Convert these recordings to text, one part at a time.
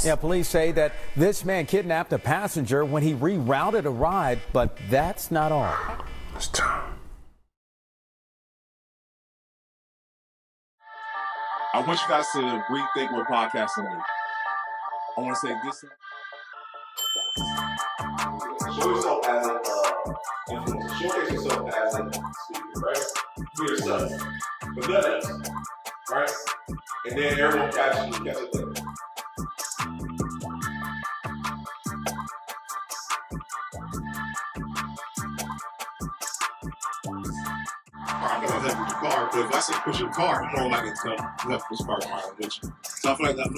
house. Yeah, police say that this man kidnapped a passenger when he rerouted a ride, but that's not all. It's time. I want you guys to rethink what podcasting is. I want to say this. Show yourself as an influencer. Showcase yourself as a speaker, right? Be yourself. But nothing else, right? And then everyone catch it later. I'm gonna help with the car, but if I say push your car, I'm more likely to come help this car with you. So I feel like that's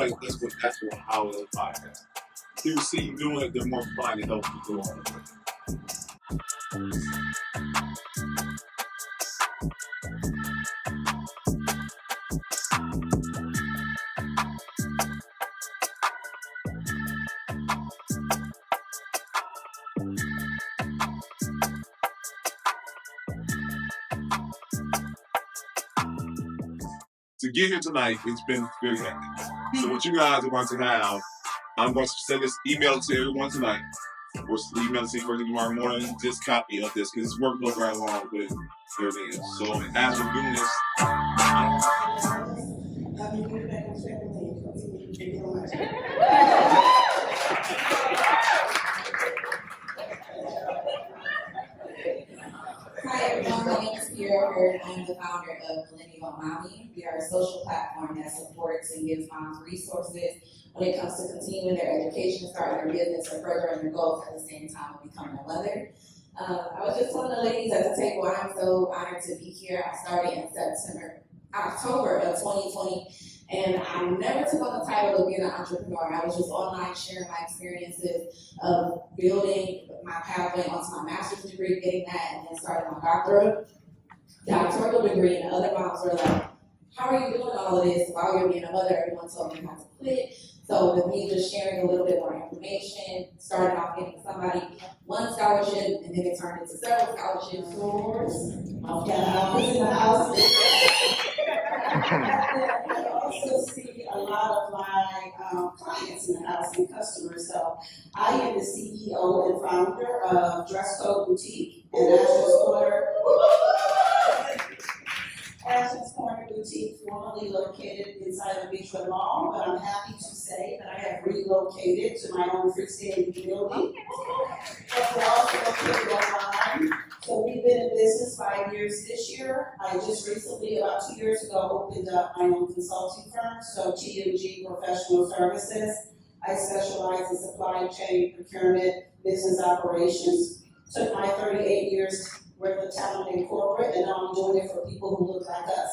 what how it is podcast. People see you doing it, they're more inclined to help you do it. To get here tonight, it's been very hectic. So what you guys are going to have, I'm going to send this email to everyone tonight. We'll email it to you first thing tomorrow morning. Just copy of this because this work goes right along with everything else. So as we're doing this, Hi everyone, my name is Pierre. I'm the founder of Willoughby Ohio. We are a social platform that supports and gives moms resources when it comes to continuing their education, starting their business, or furthering their goals at the same time of becoming a mother. I was just telling the ladies at the table, I'm so honored to be here. I started in October of 2020, and I never took on the title of being an entrepreneur. I was just online sharing my experiences of building my pathway onto my master's degree, getting that, and then starting my doctoral degree. And other moms were like, how are you doing all of this while you're being a mother? Everyone told me how to quit. So with me just sharing a little bit more information, started off getting somebody one scholarship, and then it turned into several scholarships. I've got in the house. I also see a lot of my clients in the house and customers. So I am the CEO and founder of Dress Code Boutique and Ashton's Corner Boutique, formerly located inside of Beachwood Mall, but I'm happy to say that I have relocated to my own freestanding building. We're also located online. So we've been in business 5 years this year. I just recently, about 2 years ago, opened up my own consulting firm, so TPUE Professional Services. I specialize in supply chain, procurement, business operations. Took my 38 years worth of talent in corporate, and now I'm doing it for people who look like us.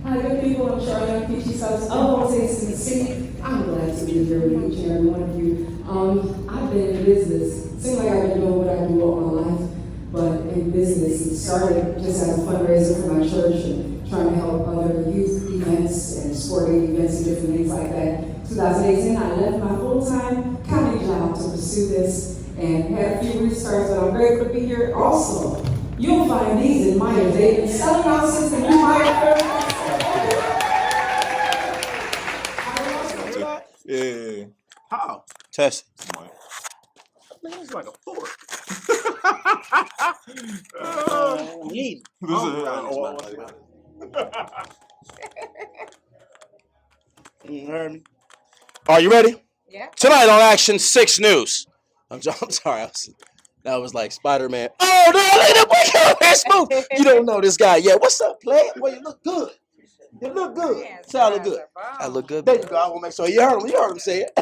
Hi, good people. I'm Charlotte Peachy South. I want to say this in the city. I'm glad to be here with each and every one of you. I've been in business. Seems like I've been doing what I do all my life, but in business, it started just as a fundraiser for my church and trying to help other youth events and sporting events and different things like that. 2018, I left my full-time comedy job to pursue this and had a few restarts, but I'm grateful to be here. Also, you'll find these in Meyer. They've been selling out since the new Meyer. yeah. How? Test. Man, it's like a fork. Need. You heard me? Are you ready? Yeah. Tonight on Action 6 News. I'm sorry. That was like Spider-Man. Oh, no, look at that smooth. You don't know this guy yet. What's up, player? Well, you look good. You look good. Yes, So I look good. I look good. There you go. I want to make sure you heard him. You heard him say it.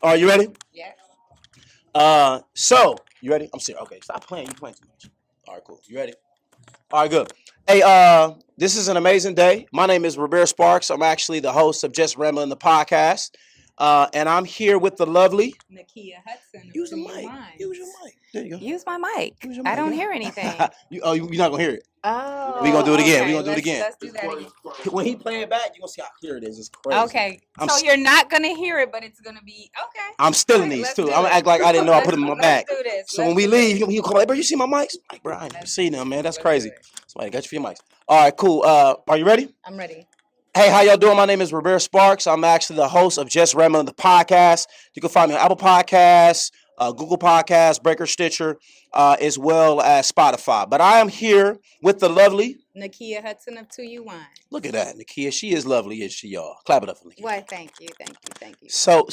Are you ready? Yes. So you ready? I'm serious. Okay, stop playing. You playing too much. All right, cool. You ready? All right, good. Hey, this is an amazing day. My name is Robert Sparks. I'm actually the host of Just Rambling the podcast. And I'm here with the lovely. Nakia Hudson. Use the mic. Use your mic. There you go. Use my mic. Use your I mic, don't yeah. hear anything. You're not gonna hear it. Oh. We gonna do it again. Okay. We gonna do it again. Let's do that again. When he play it back, you gonna see how clear it is. It's crazy. Okay. So you're not gonna hear it, but it's gonna be okay. I'm stealing these too. I'm gonna act like I didn't know I put them in my bag. Let's do this. So when we leave, he'll call like, bro, you see my mics? I'm like, bro, I ain't seen them, man. That's crazy. Somebody got you for your mics. All right, cool. Are you ready? I'm ready. Hey, how y'all doing? My name is Roberta Sparks. I'm actually the host of Just Rambling, the podcast. You can find me on Apple Podcasts, Google Podcasts, Breaker, Stitcher, as well as Spotify. But I am here with the lovely Nakia Hudson of 2U Wine. Look at that, Nakia. She is lovely, is she, y'all? Clap it up for Nakia. Why, thank you. So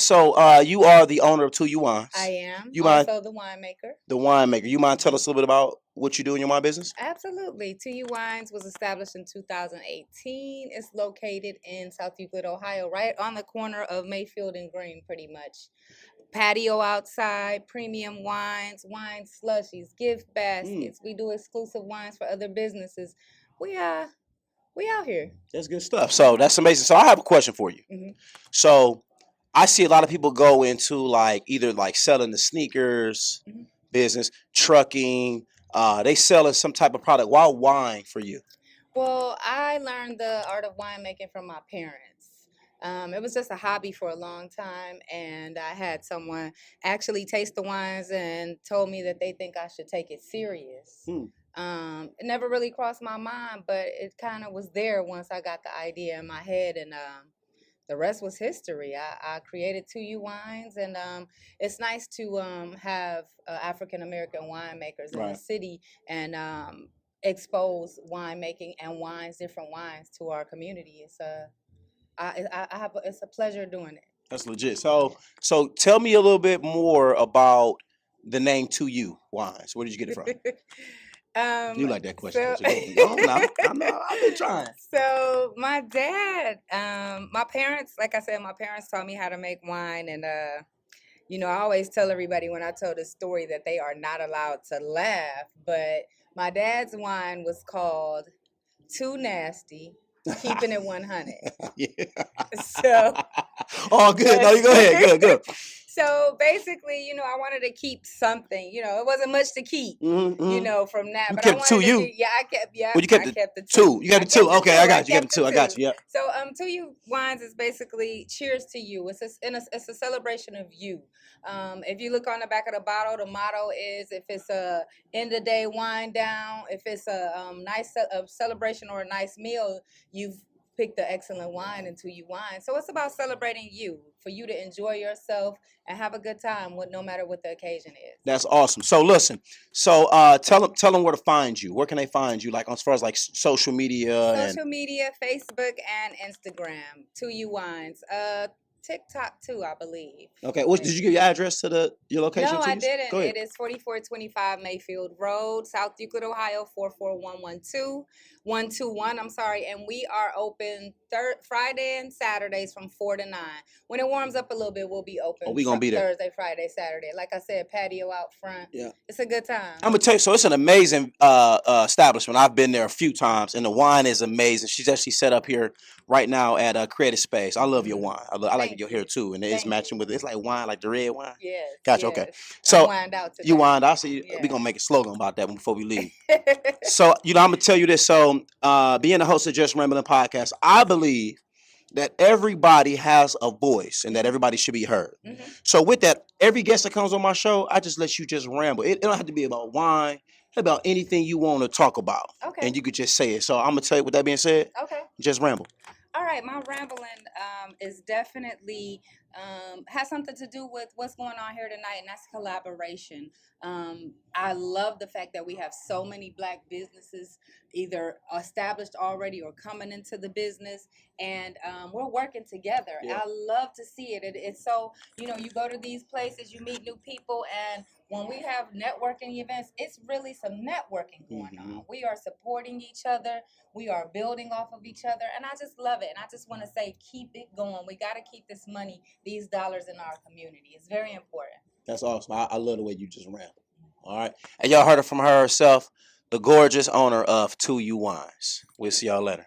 you are the owner of 2U Wines. I am. You also the winemaker. The winemaker. You mind tell us a little bit about what you do in your wine business? Absolutely. 2U Wines was established in 2018. It's located in South Euclid, Ohio, right on the corner of Mayfield and Green, pretty much. Patio outside, premium wines, wine slushies, gift baskets. We do exclusive wines for other businesses. We out here. That's good stuff. So that's amazing. So I have a question for you. Mm-hmm. So I see a lot of people go into like either like selling the sneakers business, trucking. They selling some type of product. Why wine for you? Well, I learned the art of winemaking from my parents. It was just a hobby for a long time, and I had someone actually taste the wines and told me that they think I should take it serious. It never really crossed my mind, but it kind of was there once I got the idea in my head, and the rest was history. I created 2U Wines, and it's nice to have African-American winemakers in the city and expose winemaking and different wines to our community. It's a pleasure doing it. That's legit. So tell me a little bit more about the name 2U Wines. Where did you get it from? You like that question? I know. I've been trying. So my dad, my parents, like I said, my parents taught me how to make wine, and I always tell everybody when I tell this story that they are not allowed to laugh, but my dad's wine was called Too Nasty, Keeping It 100. Yeah. So. Oh, good. No, you go ahead. Good. So basically, I wanted to keep something. It wasn't much to keep. From that. You but kept 2U. I kept. Yeah. Well, you kept I kept the two. You got the two. Okay, I got you. You got the two. I got you. Yeah. So 2U Wines is basically cheers to you. It's a celebration of you. If you look on the back of the bottle, the motto is if it's a end of day wine down, if it's a nice celebration or a nice meal, you've picked the excellent wine in 2U Wine. So it's about celebrating you, for you to enjoy yourself and have a good time no matter what the occasion is. That's awesome. So listen, tell them where to find you. Where can they find you? Like as far as like social media? Social media, Facebook and Instagram, 2U Wines. TikTok too, I believe. Okay. Did you give your address to your location? No, please? I didn't. Go ahead. It is 4425 Mayfield Road, South Euclid, Ohio, 44121. I'm sorry. And we are open Friday and Saturdays from 4 to 9. When it warms up a little bit, we'll be open. We gonna be there Thursday, Friday, Saturday. Like I said, patio out front. Yeah. It's a good time. I'm gonna tell you. So it's an amazing establishment. I've been there a few times, and the wine is amazing. She's actually set up here right now at Creative Space. I love your wine. I like your hair too, and it's matching with it's like wine, like the red wine. Yes. Gotcha. Yes. Okay. So you wined out. So we gonna make a slogan about that one before we leave. So I'm gonna tell you this. So being the host of Just Rambling podcast, I believe that everybody has a voice and that everybody should be heard. So with that, every guest that comes on my show, I just let you just ramble. It don't have to be about wine, about anything you want to talk about. Okay. And you could just say it. So I'm gonna tell you, with that being said, okay, just ramble. All right, my rambling is definitely has something to do with what's going on here tonight, and that's collaboration. I love the fact that we have so many Black businesses either established already or coming into the business, and we're working together. Yeah. I love to see it. It's so, you go to these places, you meet new people, and when we have networking events, it's really some networking going on. We are supporting each other. We are building off of each other, and I just love it. And I just want to say, keep it going. We got to keep this money, these dollars in our community. It's very important. That's awesome. I love the way you just rambled. All right. And y'all heard it from her herself, the gorgeous owner of 2U Wines. We'll see y'all later.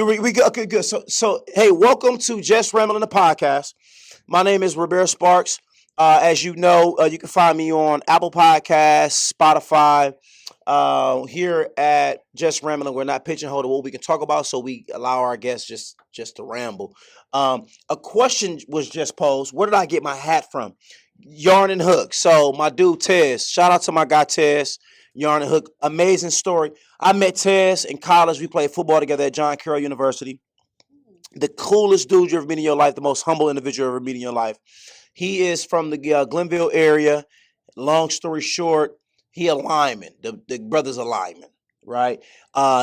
We go. Okay, good. So, hey, welcome to Just Rambling the podcast. My name is Roberto Sparks. As you know, you can find me on Apple Podcasts, Spotify. Here at Just Rambling, we're not pigeonholed to what we can talk about, so we allow our guests just to ramble. A question was just posed. Where did I get my hat from? Yarn and Hook. So my dude Tez, shout out to my guy Tez, Yarn and Hook. Amazing story. I met Tez in college. We played football together at John Carroll University. The coolest dude you ever meet in your life, the most humble individual you ever meet in your life. He is from the Glenville area. Long story short, he a lineman. The brother's a lineman, right?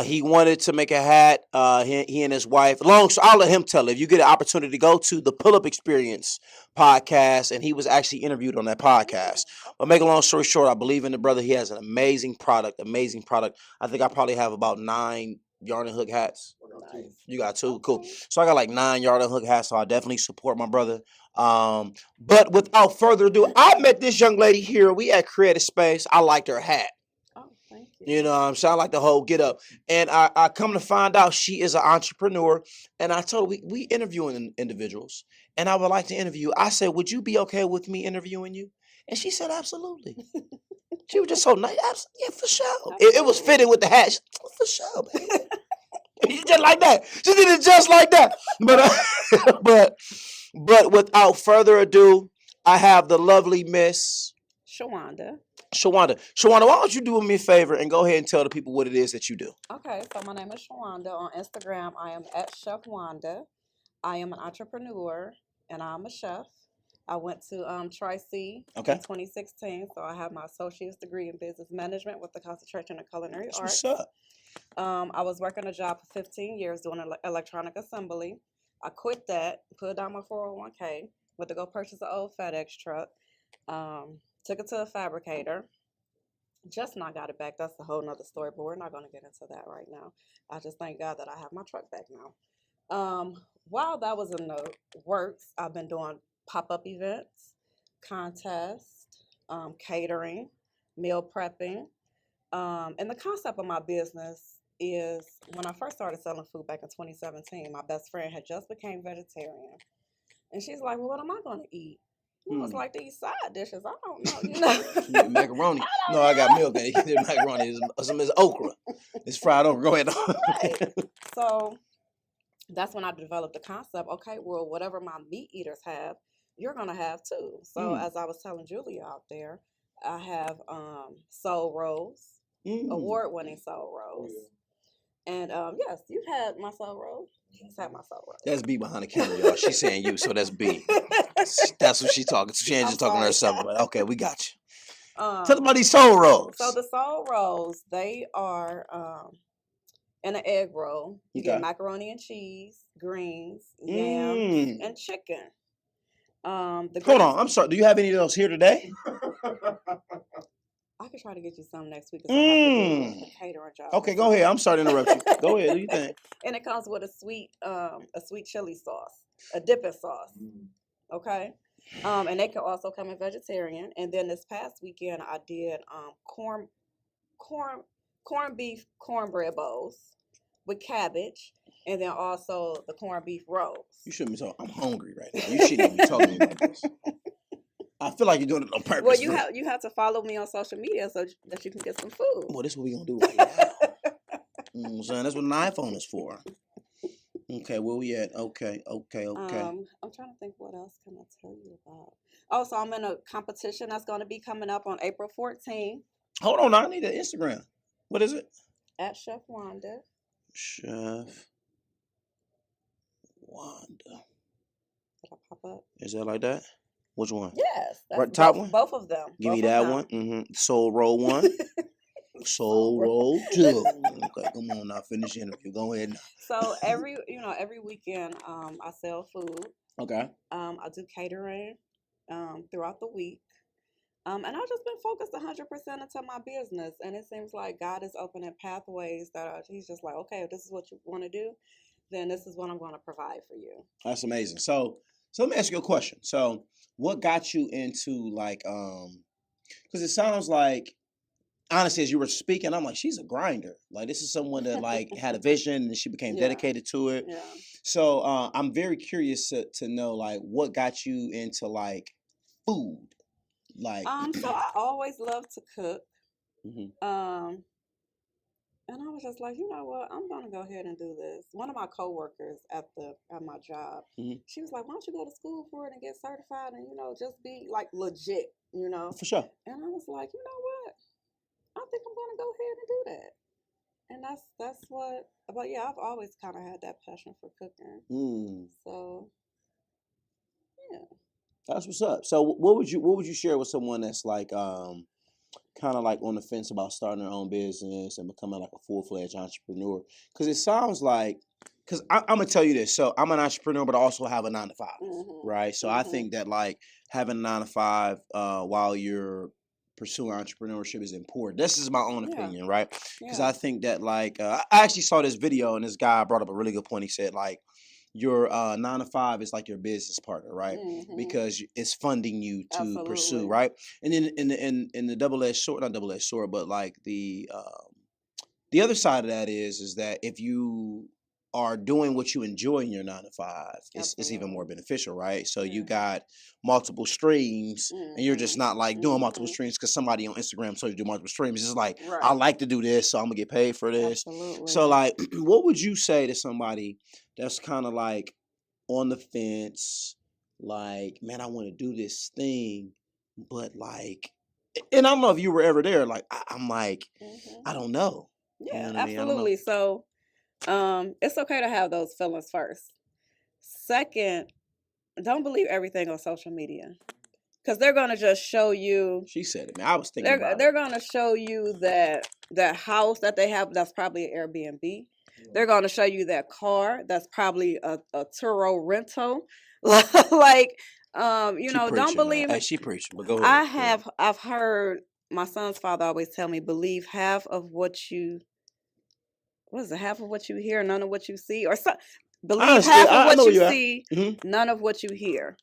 He wanted to make a hat. He and his wife. I'll let him tell it. If you get an opportunity to go to the Pull Up Experience podcast, and he was actually interviewed on that podcast. But make a long story short, I believe in the brother. He has an amazing product. Amazing product. I think I probably have about 9 Yarn and Hook hats. Nice. You got 2, cool. So I got like 9 Yarn and Hook hats. So I definitely support my brother. But without further ado, I met this young lady here. We at Creative Space. I liked her hat. Oh, thank you. You know what I'm saying? I like the whole get up. And I come to find out she is an entrepreneur. And I told her we interviewing individuals. And I would like to interview you. I said, would you be okay with me interviewing you? And she said, absolutely. She was just so nice. Yeah, for sure. It was fitting with the hat. She, for sure, baby. Just like that. She did it just like that. But without further ado, I have the lovely Miss Shawanda. Shawanda, why don't you do me a favor and go ahead and tell the people what it is that you do? Okay, so my name is Shawanda. On Instagram, I am at Chef Wanda. I am an entrepreneur and I'm a chef. I went to Tri-C in 2016, so I have my associate's degree in business management with the concentration in culinary arts. What's up? I was working a job for 15 years doing electronic assembly. I quit that, put down my 401k, went to go purchase an old FedEx truck, took it to a fabricator, just not got it back. That's a whole nother story, but we're not going to get into that right now. I just thank God that I have my truck back now. While that was in the works, I've been doing pop-up events, contests, catering, meal prepping. And the concept of my business is when I first started selling food back in 2017, my best friend had just became vegetarian. And she's like, well, what am I going to eat? I was like, these side dishes, I don't know. Macaroni. No, I got milk. Macaroni. It's okra. It's fried okra. Go ahead. Right. So that's when I developed the concept. Okay, well, whatever my meat eaters have, you're going to have too. So as I was telling Julia out there, I have soul rolls, award-winning soul rolls. Yeah. And yes, you've had my soul roll. He's had my soul roll. That's B behind the camera, y'all. She's saying you, so that's B. That's what she's talking. She ain't just talking to herself. But okay, we got you. Tell them about these soul rolls. So the soul rolls, they are in an egg roll. You get macaroni and cheese, greens, yams, and chicken. Hold on, I'm sorry. Do you have any of those here today? I could try to get you some next week. I have to do a catering job. Okay, go ahead. I'm sorry to interrupt you. Go ahead. Do you think? And it comes with a sweet chili sauce, a dipping sauce. Okay, and they can also come in vegetarian. And then this past weekend, I did corned beef cornbread bowls with cabbage, and then also the corned beef rolls. You shouldn't be talking. I'm hungry right now. You shouldn't even be talking to me about this. I feel like you're doing it on purpose. Well, you have to follow me on social media so that you can get some food. Well, this is what we're going to do right now. Son, that's what an iPhone is for. Okay, where we at? Okay. I'm trying to think what else can I tell you about. Oh, so I'm in a competition that's going to be coming up on April 14th. Hold on, I need an Instagram. What is it? At Chef Wanda. Chef Wanda. Did I pop up? Is that like that? Which one? Yes. That's right, top one? Both of them. Give me that one. Soul roll 1. Soul roll 2. Okay, come on now. Finish the interview. Go ahead now. So every weekend, I sell food. Okay. I do catering throughout the week. And I've just been focused 100% into my business. And it seems like God is opening pathways that he's just like, okay, if this is what you want to do, then this is what I'm going to provide for you. That's amazing. So let me ask you a question. So what got you into because it sounds like honestly, as you were speaking, I'm like, she's a grinder. Like, this is someone that like had a vision and she became dedicated to it. Yeah. So I'm very curious to know like what got you into like food. Like, So I always loved to cook. Mhm. And I was just like, you know what? I'm gonna go ahead and do this. One of my coworkers at my job, Mhm. she was like, "Why don't you go to school for it and get certified and just be like legit, For sure. And I was like, you know what? I think I'm gonna go ahead and do that. And that's what. But yeah, I've always kind of had that passion for cooking. So yeah, That's what's up. So what would you share with someone that's like kind of like on the fence about starting their own business and becoming like a full-fledged entrepreneur? Because it sounds like, because I'm gonna tell you this. So I'm an entrepreneur, but I also have a 9-to-5, right? So I think that like having a 9-to-5 while you're pursuing entrepreneurship is important. This is my own opinion, right? Because I think that like I actually saw this video and this guy brought up a really good point. He said like your 9-to-5 is like your business partner, right? Because it's funding you to pursue, right? And then in the double-edged sword, not double-edged sword, but like the other side of that is that if you are doing what you enjoy in your 9-to-5, it's even more beneficial, right? So you got multiple streams, and you're just not like doing multiple streams because somebody on Instagram told you to do multiple streams. It's just like I like to do this, so I'm gonna get paid for this. So like, what would you say to somebody that's kind of like on the fence, like, man, I want to do this thing, but like, and I don't know if you were ever there. Like, I'm like, I don't know. Yeah, You know what I mean? absolutely. So, it's okay to have those feelings first. Second, don't believe everything on social media because they're gonna just show you. She said it, man. I was thinking about They're gonna show you that house that they have that's probably an Airbnb. They're gonna show you that car that's probably a Turo rental. Like, don't believe it. it. She preaching, but go ahead. I've heard my son's father always tell me, believe half of what you. What is it? Half of what you hear, none of what you see, or so. Believe Honestly, half of what you see, none of what you hear.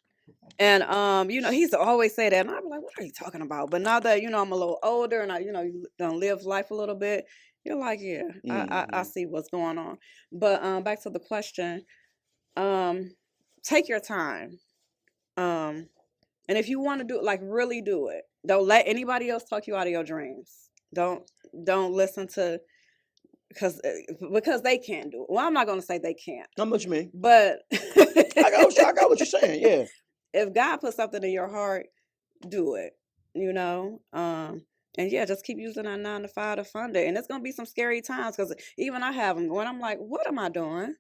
And he used to always say that, and I'm like, what are you talking about? But now that I'm a little older, and you done live life a little bit, you're like, yeah, I see what's going on. But back to the question, take your time, and if you want to do it, like really do it. Don't let anybody else talk you out of your dreams. Don't listen to. Because they can't do it. Well, I'm not going to say they can't. How much you mean? But I got what you're saying. Yeah. If God puts something in your heart, do it. And yeah, just keep using that 9-to-5 to fund it. And it's going to be some scary times because even I have them when I'm like, what am I doing?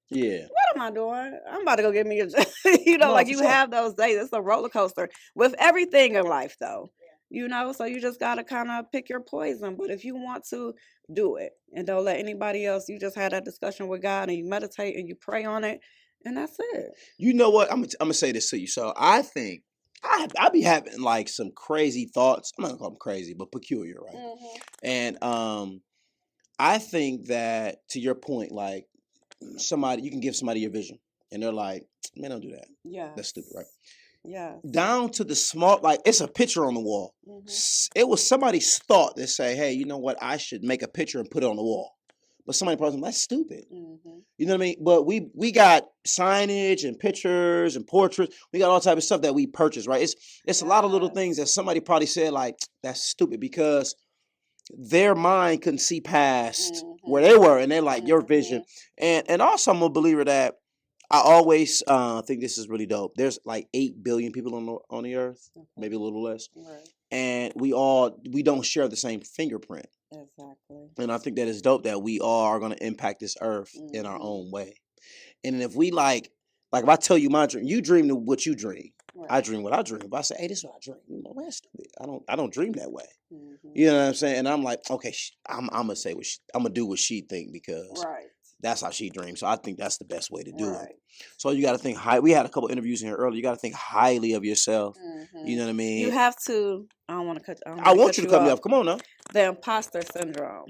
Yeah. What am I doing? I'm about to go get me a no, like you have those days. It's a roller coaster with everything in life, though. So you just got to kind of pick your poison. But if you want to, do it. And don't let anybody else. You just had that discussion with God and you meditate and you pray on it. And that's it. You know what? I'm gonna say this to you. So I think I be having like some crazy thoughts. I'm not gonna call them crazy, but peculiar, right? And I think that to your point, like you can give somebody your vision, and they're like, "Man, don't do that. Yeah, that's stupid, right?" Yeah. Down to the small, like it's a picture on the wall. It was somebody's thought that say, "Hey, you know what? I should make a picture and put it on the wall." But somebody probably that's stupid. You know what I mean? But we got signage and pictures and portraits. We got all type of stuff that we purchase, right? It's a lot of little things that somebody probably said like that's stupid because their mind couldn't see past where they were, and they're like your vision. And also I'm a believer that I always think this is really dope. There's like 8 billion people on the earth, maybe a little less, right. And we don't share the same fingerprint. Exactly. And I think that it's dope that we all are going to impact this earth in our own way. And if we like if I tell you my dream, you dream what you dream. Right. I dream what I dream. But I say, hey, this is what I dream. You know, man, stupid. I don't dream that way. You know what I'm saying? And I'm like, okay, I'm gonna say I'm gonna do what she think because that's how she dreams. So I think that's the best way to do it. So you got to think high. We had a couple interviews in here earlier. You got to think highly of yourself. You know what I mean? You have to. I don't want to cut. I want you to cut me off. Come on now. The imposter syndrome.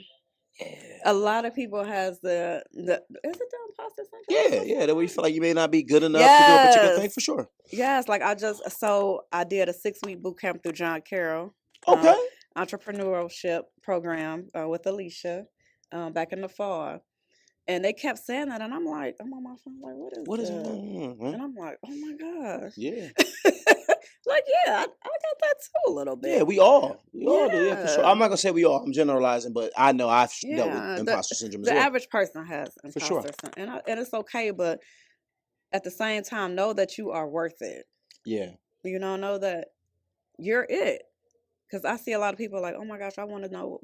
Yeah. A lot of people has the is it the imposter syndrome? Yeah. That way you feel like you may not be good enough to do a particular thing for sure. Yes, like I did a 6-week boot camp through John Carroll. Okay. entrepreneurship program with Alicia back in the fall. And they kept saying that, and I'm like, I'm on my phone, like, what is it? that? And I'm like, oh my gosh. Yeah. Like, yeah, I got that too a little bit. Yeah, we all do. Yeah, for sure. Yeah. I'm not gonna say we all. I'm generalizing, but I know I've dealt with Yeah, imposter syndrome as the well. average person has For sure. imposter syndrome, and it's okay, but at the same time, know that you are worth it. Yeah. You know that you're it. Because I see a lot of people like, oh my gosh, I want to know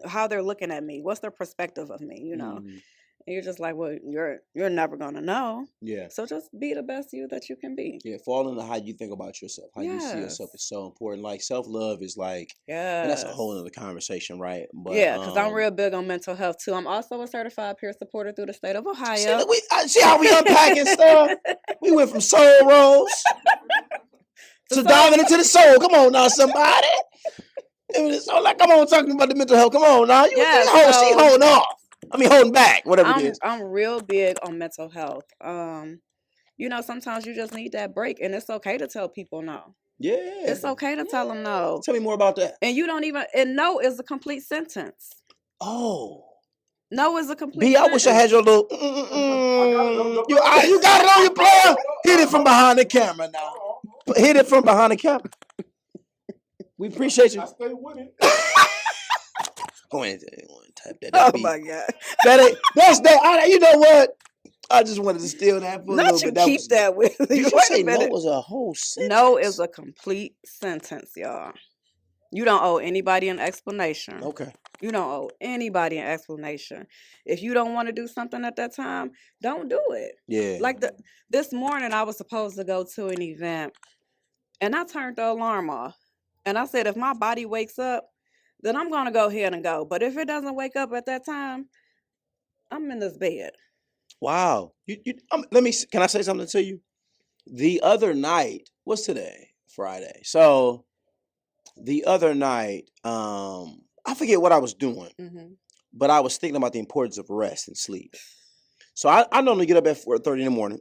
how they're looking at me. What's their perspective of me? You know, Mhm. and you're just like, well, you're never gonna know. Yeah. So just be the best you that you can be. Yeah. Fall into how you think about yourself. How you see yourself is so important. Like self-love is like, and that's a whole other conversation, right? But yeah, because I'm real big on mental health too. I'm also a certified peer supporter through the state of Ohio. See how we unpacking stuff? We went from soul rolls to diving into the soul. Come on now, somebody. So like, come on, talking about the mental health. Come on now. She holding off. I mean, holding back, whatever it is. I'm real big on mental health. You know, sometimes you just need that break, and it's okay to tell people no. Yeah. It's okay to tell them no. Tell me more about that. And you don't even, and no is a complete sentence. Oh. No is a complete B, I wish I had your little, you got it on your player? Hit it from behind the camera now. Hit it from behind the camera. We appreciate you. I stay with it. Go ahead and type that. Oh my God. That's that. You know what? I just wanted to steal that for a little bit. Keep that with you. You say no was a whole sentence. No is a complete sentence, y'all. You don't owe anybody an explanation. Okay. You don't owe anybody an explanation. If you don't want to do something at that time, don't do it. Yeah. Like this morning, I was supposed to go to an event, and I turned the alarm off. And I said, if my body wakes up, then I'm going to go ahead and go. But if it doesn't wake up at that time, I'm in this bed. Wow. Can I say something to you? The other night, what's today? Friday. So the other night, I forget what I was doing, but I was thinking about the importance of rest and sleep. So I normally get up at 4:30 in the morning,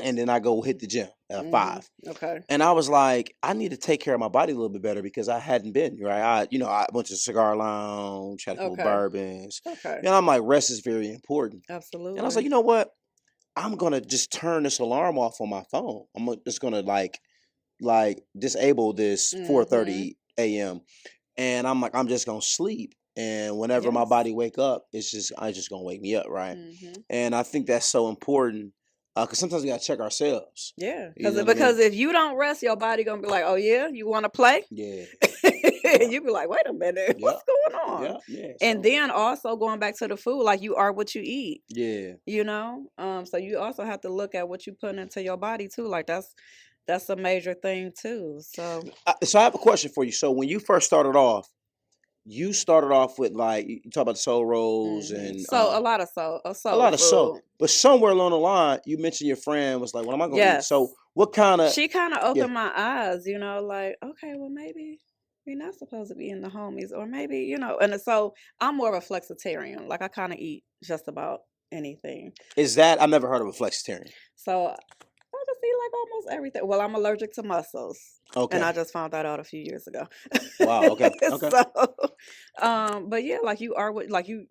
and then I go hit the gym at 5. Okay. And I was like, I need to take care of my body a little bit better because I hadn't been, right? I went to the cigar lounge, had a couple bourbons. Okay. And I'm like, rest is very important. Absolutely. And I was like, you know what? I'm gonna just turn this alarm off on my phone. I'm just gonna like disable this 4:30 a.m. And I'm like, I'm just gonna sleep. And whenever my body wake up, it's just gonna wake me up, right? And I think that's so important because sometimes we gotta check ourselves. Yeah, because if you don't rest, your body gonna be like, oh yeah, you want to play? Yeah. You be like, wait a minute, what's going on? Yeah. And then also going back to the food, like you are what you eat. Yeah. You know, so you also have to look at what you put into your body too. Like that's a major thing too. So I have a question for you. So when you first started off, you started off with like you talk about soul rolls and a lot of soul, soul. But somewhere along the line, you mentioned your friend was like, "What am I going to eat?" So what kind of? She kind of opened my eyes, you know, like okay, well maybe we're not supposed to be in the homies, or maybe And so I'm more of a flexitarian. Like I kind of eat just about anything. Is that I've never heard of a flexitarian? So I just eat like almost everything. Well, I'm allergic to mussels. Okay. And I just found that out a few years ago. Wow. Okay. Okay. So, but yeah, like you are, like you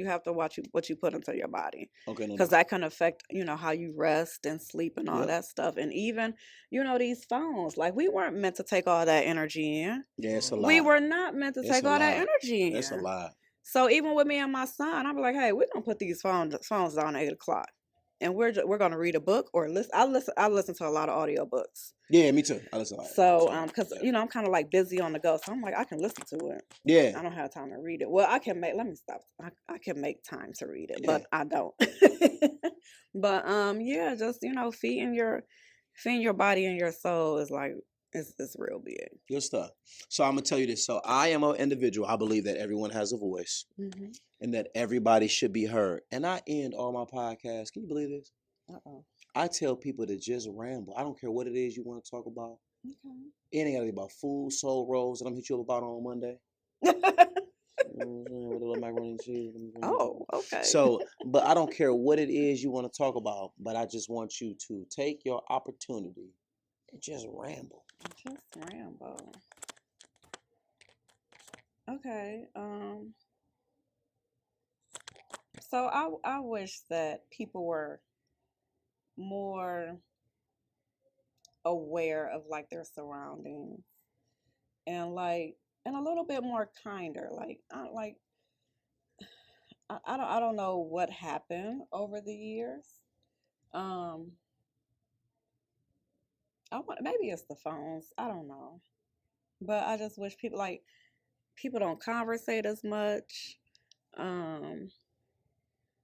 have to watch what you put into your body. Okay. Because that can affect, how you rest and sleep and all that stuff. And even, these phones, like we weren't meant to take all that energy in. Yeah, it's a lot. We were not meant to take all that energy in. It's a lot. So even with me and my son, I'm like, hey, we're gonna put these phones down at 8 o'clock. And we're gonna read a book or listen. I listen to a lot of audiobooks. Yeah, me too. I listen a lot. So because I'm kind of like busy on the go, so I'm like I can listen to it. Yeah. I don't have time to read it. Well, I can make. Let me stop. I can make time to read it, but I don't. But yeah, just feeding your body and your soul is like it's real big. Good stuff. So I'm gonna tell you this. So I am an individual. I believe that everyone has a voice. And that everybody should be heard. And I end all my podcasts. Can you believe this? I tell people to just ramble. I don't care what it is you want to talk about. Okay. It ain't gotta be about food, soul rolls that I'm hit you up about on Monday. With a little macaroni and cheese. Oh, okay. So, but I don't care what it is you want to talk about, but I just want you to take your opportunity and just ramble. Just ramble. Okay. So I wish that people were more aware of like their surroundings and a little bit more kinder. I don't know what happened over the years. Um, maybe it's the phones. I don't know, but I just wish people don't conversate as much. Um,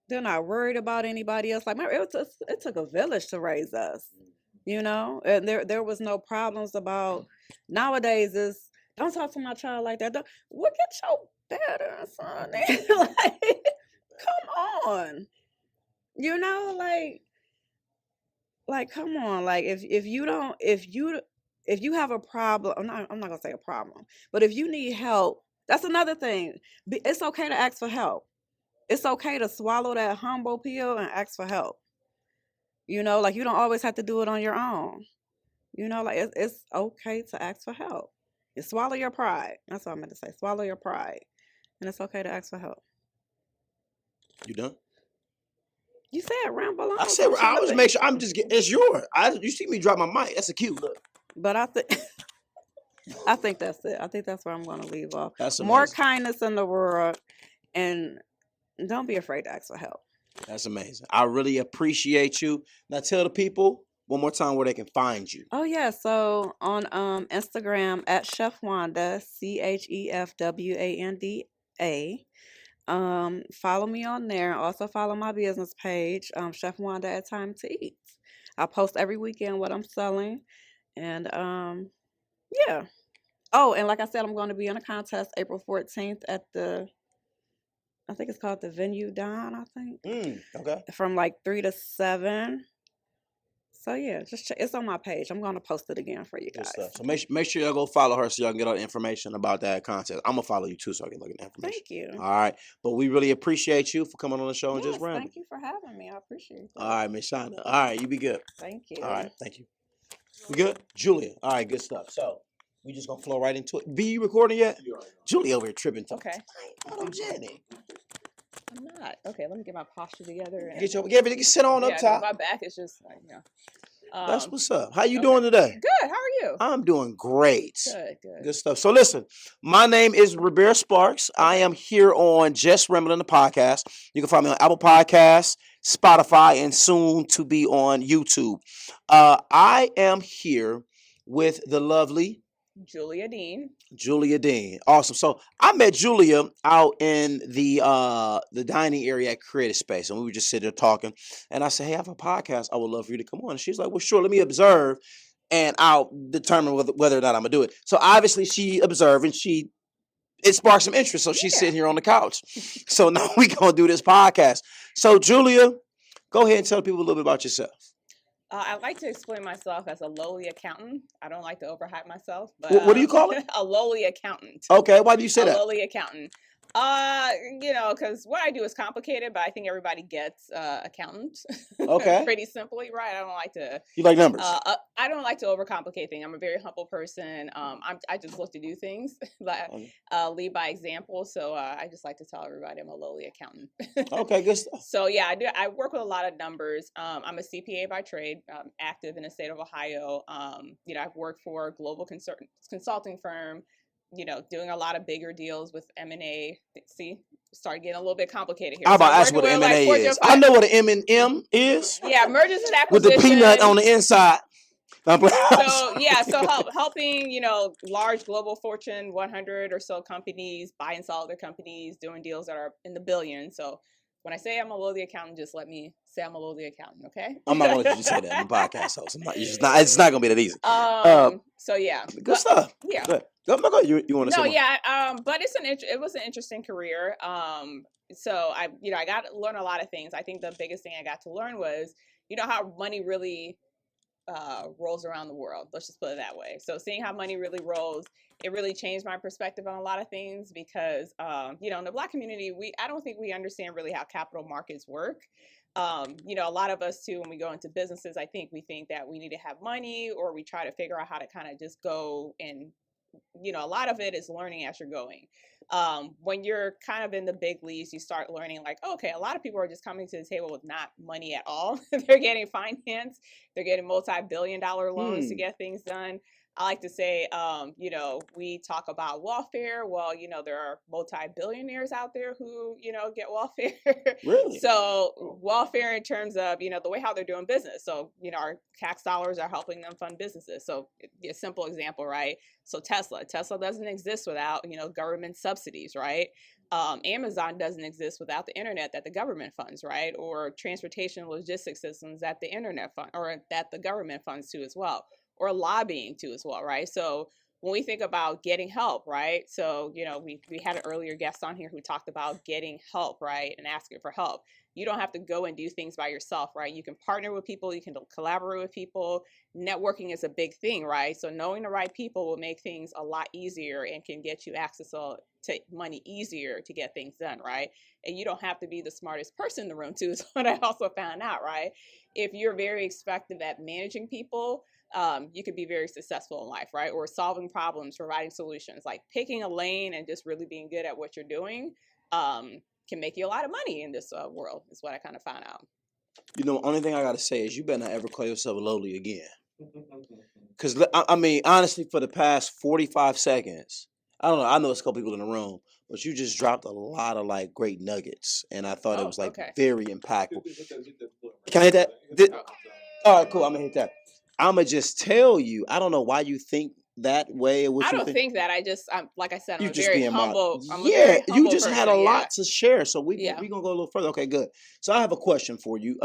they're not worried about anybody else. Like it took a village to raise us, and there was no problems about. Nowadays is don't talk to my child like that. Look at your better son. Like, come on, come on. Like if you have a problem, I'm not gonna say a problem, but if you need help, that's another thing. It's okay to ask for help. It's okay to swallow that humble pill and ask for help. Like you don't always have to do it on your own. Like it's okay to ask for help. You swallow your pride. That's what I meant to say. Swallow your pride. And it's okay to ask for help. You done? You said ramble on. I said I always make sure I'm just getting. It's yours. You see me drop my mic. That's a cute look. But I think that's it. I think that's where I'm going to leave off. That's amazing. More kindness in the world, and don't be afraid to ask for help. That's amazing. I really appreciate you. Now tell the people one more time where they can find you. Oh yeah, so on Instagram at Chef Wanda, CHEFWANDA. Follow me on there. Also follow my business page, Chef Wanda at Time to Eat. I post every weekend what I'm selling, and yeah. Oh, and like I said, I'm going to be in a contest April 14th at I think it's called the Venue Don, I think. Okay. From like 3 to 7. So yeah, just check. It's on my page. I'm going to post it again for you guys. Good stuff. So make sure y'all go follow her so y'all can get all the information about that contest. I'm going to follow you too so I can look at the information. Thank you. All right. But we really appreciate you for coming on the show and just rambling. Thank you for having me. I appreciate that. All right, Miss Shonda. All right, you be good. Thank you. All right, thank you. We good? Julia. All right, good stuff. So we just gonna flow right into it. B, you recording yet? Julia over here tripping. Okay. I'm Jenny. I'm not. Okay, let me get my posture together. Get sit on up top. My back is just That's what's up. How you doing today? Good. How are you? I'm doing great. Good. Good stuff. So listen, my name is Rivera Sparks. I am here on Just Rambling the podcast. You can find me on Apple Podcasts, Spotify, and soon to be on YouTube. I am here with the lovely Julia Dean. Awesome. So I met Julia out in the dining area at Creative Space, and we were just sitting there talking. And I said, "Hey, I have a podcast. I would love for you to come on." And she's like, "Well, sure. Let me observe, and I'll determine whether or not I'm gonna do it." So obviously, she observed, and it sparked some interest. So she's sitting here on the couch. So now we gonna do this podcast. So Julia, go ahead and tell people a little bit about yourself. I like to explain myself as a lowly accountant. I don't like to overhype myself. But, what do you call it? A lowly accountant. Okay, why do you say that? A lowly accountant. Because what I do is complicated, but I think everybody gets accountant. Okay. Pretty simply, right? I don't like to. You like numbers? I don't like to overcomplicate things. I'm a very humble person. I just look to do things, lead by example. So I just like to tell everybody I'm a lowly accountant. Okay, good stuff. So yeah, I work with a lot of numbers. I'm a CPA by trade, active in the state of Ohio. I've worked for a global consulting firm. Doing a lot of bigger deals with M&A. See, started getting a little bit complicated here. I'm about to ask what an M&A is. I know what an M&M is. Yeah, mergers and acquisitions. With the peanut on the inside. So helping, large global Fortune 100 or so companies buy and sell other companies, doing deals that are in the billions. So when I say I'm a lowly accountant, just let me say I'm a lowly accountant, okay? I'm not going to let you say that in the podcast host. It's not going to be that easy. So yeah. Good stuff. Yeah. Good. You want to say? No, yeah. But it was an interesting career. So I got to learn a lot of things. I think the biggest thing I got to learn was, how money really rolls around the world. Let's just put it that way. So seeing how money really rolls, it really changed my perspective on a lot of things because, in the Black community, I don't think we understand really how capital markets work. A lot of us too, when we go into businesses, I think we think that we need to have money or we try to figure out how to kind of just go and a lot of it is learning as you're going. When you're kind of in the big leagues, you start learning like, okay, a lot of people are just coming to the table with not money at all. They're getting finance. They're getting multi-billion-dollar loans to get things done. I like to say, we talk about welfare. Well, there are multi-billionaires out there who, get welfare. Really? So welfare in terms of, the way how they're doing business. So, our tax dollars are helping them fund businesses. So a simple example, right? So Tesla doesn't exist without, government subsidies, right? Amazon doesn't exist without the internet that the government funds, right? Or transportation logistics systems that the internet fund or that the government funds too as well. Or lobbying too as well, right? So when we think about getting help, right? So, we had an earlier guest on here who talked about getting help, right? And asking for help. You don't have to go and do things by yourself, right? You can partner with people, you can collaborate with people. Networking is a big thing, right? So knowing the right people will make things a lot easier and can get you access to money easier to get things done, right? And you don't have to be the smartest person in the room too, is what I also found out, right? If you're very effective at managing people, you could be very successful in life, right? Or solving problems, providing solutions, like picking a lane and just really being good at what you're doing can make you a lot of money in this world, is what I kind of found out. Only thing I got to say is you better not ever call yourself lowly again. Because, I mean, honestly, for the past 45 seconds, I don't know, I know there's a couple people in the room, but you just dropped a lot of, like, great nuggets, and I thought it was, like, very impactful. Can I hit that? All right, cool, I'm going to hit that. I'm going to just tell you, I don't know why you think that way. I don't think that. I'm like I said, I'm just very being humble. You just had a lot to share, so we're gonna go a little further. Okay, good. So I have a question for you.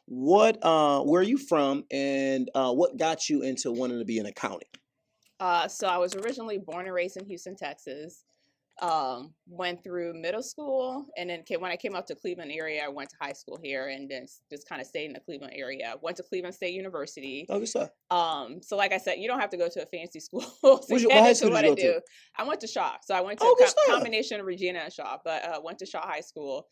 Where are you from, and what got you into wanting to be in accounting? So I was originally born and raised in Houston, Texas. Went through middle school, and then when I came up to Cleveland area, I went to high school here, and then just kind of stayed in the Cleveland area. Went to Cleveland State University. Oh, good stuff. So like I said, you don't have to go to a fancy school to get into what I do. I went to Shaw, so I went to a combination of Regina and Shaw, but went to Shaw High School.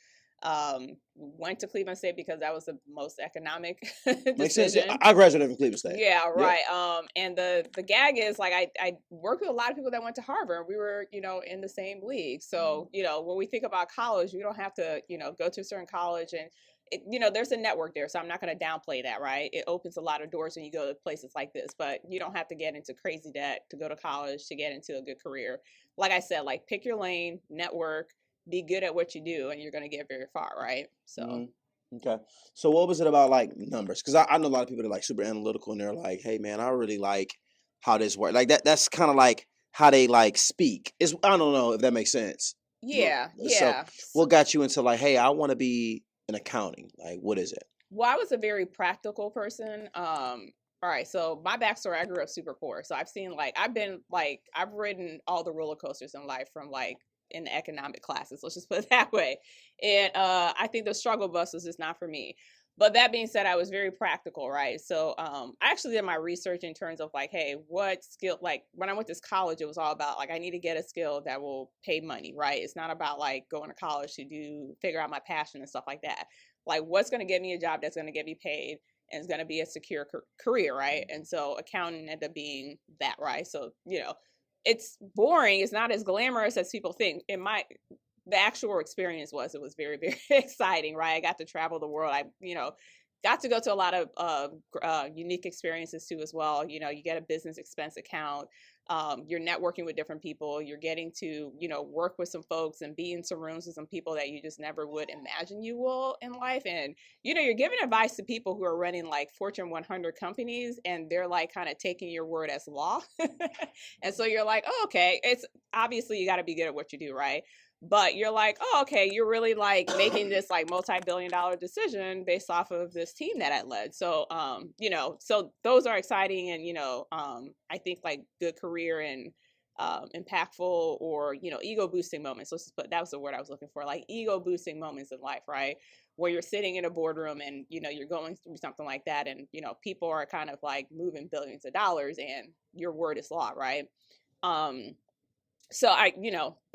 Went to Cleveland State because that was the most economic decision. Makes sense. I graduated from Cleveland State. Yeah, right. Yep. And the gag is like I worked with a lot of people that went to Harvard. We were, in the same league. So, when we think about college, you don't have to, go to a certain college and there's a network there. So I'm not going to downplay that, right? It opens a lot of doors when you go to places like this, but you don't have to get into crazy debt to go to college to get into a good career. Like I said, like pick your lane, network, be good at what you do, and you're going to get very far, right? So, Okay. So what was it about like numbers? Because I know a lot of people that are like super analytical, and they're like, "Hey, man, I really like how this works." Like that's kind of like how they like speak. I don't know if that makes sense. Yeah. So what got you into like, hey, I want to be in accounting? Like, what is it? Well, I was a very practical person. All right, so my backstory, I grew up super poor. So I've ridden all the roller coasters in life from like in the economic classes. Let's just put it that way. And I think the struggle bus was just not for me. But that being said, I was very practical, right? So I actually did my research in terms of like, hey, what skill, like when I went to college, it was all about like, I need to get a skill that will pay money, right? It's not about like going to college to figure out my passion and stuff like that. Like what's going to get me a job that's going to get me paid and it's going to be a secure career, right? And so accounting ended up being that, right? So, it's boring. It's not as glamorous as people think. The actual experience it was very, very exciting, right? I got to travel the world. I, got to go to a lot of unique experiences too as well. You get a business expense account. You're networking with different people. You're getting to, work with some folks and be in some rooms with some people that you just never would imagine you will in life. And, you're giving advice to people who are running like Fortune 100 companies and they're like kind of taking your word as law. And so you're like, oh, okay, it's obviously you got to be good at what you do, right? But you're like, oh, okay, you're really like making this like multi-billion-dollar decision based off of this team that I led. So, so those are exciting and, I think like good career and impactful or, ego boosting moments. That was the word I was looking for, like ego boosting moments in life, right? Where you're sitting in a boardroom and, you're going through something like that and, people are kind of like moving billions of dollars and your word is law, right? So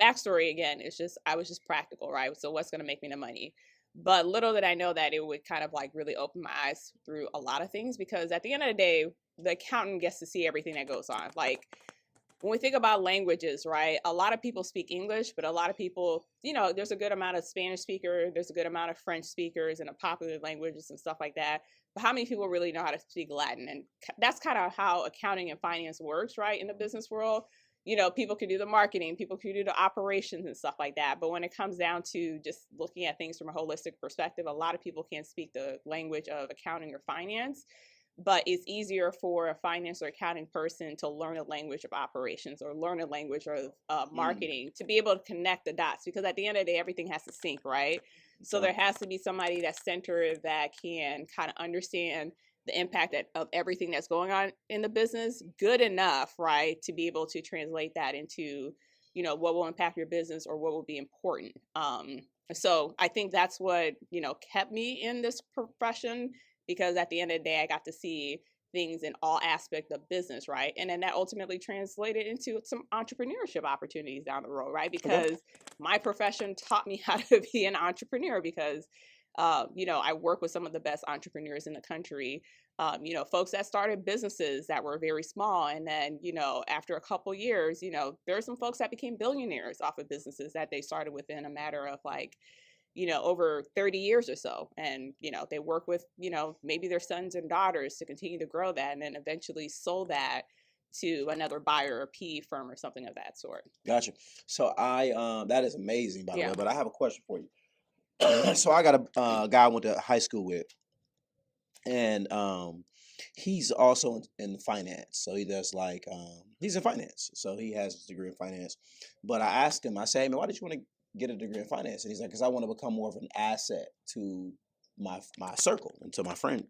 backstory again, I was just practical, right? So what's going to make me the money? But little did I know that it would kind of like really open my eyes through a lot of things because at the end of the day, the accountant gets to see everything that goes on. Like when we think about languages, right, a lot of people speak English, but a lot of people, there's a good amount of Spanish speakers, there's a good amount of French speakers and popular languages and stuff like that. But how many people really know how to speak Latin? And that's kind of how accounting and finance works, right, in the business world. People can do the marketing, people can do the operations and stuff like that. But when it comes down to just looking at things from a holistic perspective, a lot of people can't speak the language of accounting or finance. But it's easier for a finance or accounting person to learn a language of operations or learn a language of marketing to be able to connect the dots, because at the end of the day, everything has to sync, right? So there has to be somebody that's centered that can kind of understand the impact of everything that's going on in the business good enough, right, to be able to translate that into, what will impact your business or what will be important. So I think that's what, kept me in this profession, because at the end of the day, I got to see things in all aspects of business, right? And then that ultimately translated into some entrepreneurship opportunities down the road, right? Because my profession taught me how to be an entrepreneur, because, I work with some of the best entrepreneurs in the country, folks that started businesses that were very small. And then, after a couple years, there are some folks that became billionaires off of businesses that they started within a matter of over 30 years or so. And, they work with, maybe their sons and daughters to continue to grow that, and then eventually sold that to another buyer or PE firm or something of that sort. Gotcha. So that is amazing, by the way, but I have a question for you. So I got a guy I went to high school with, and he's also in finance. So he does he's in finance. So he has his degree in finance. But I asked him, I say, hey, man, why did you want to get a degree in finance? And he's like, because I want to become more of an asset to my circle and to my friend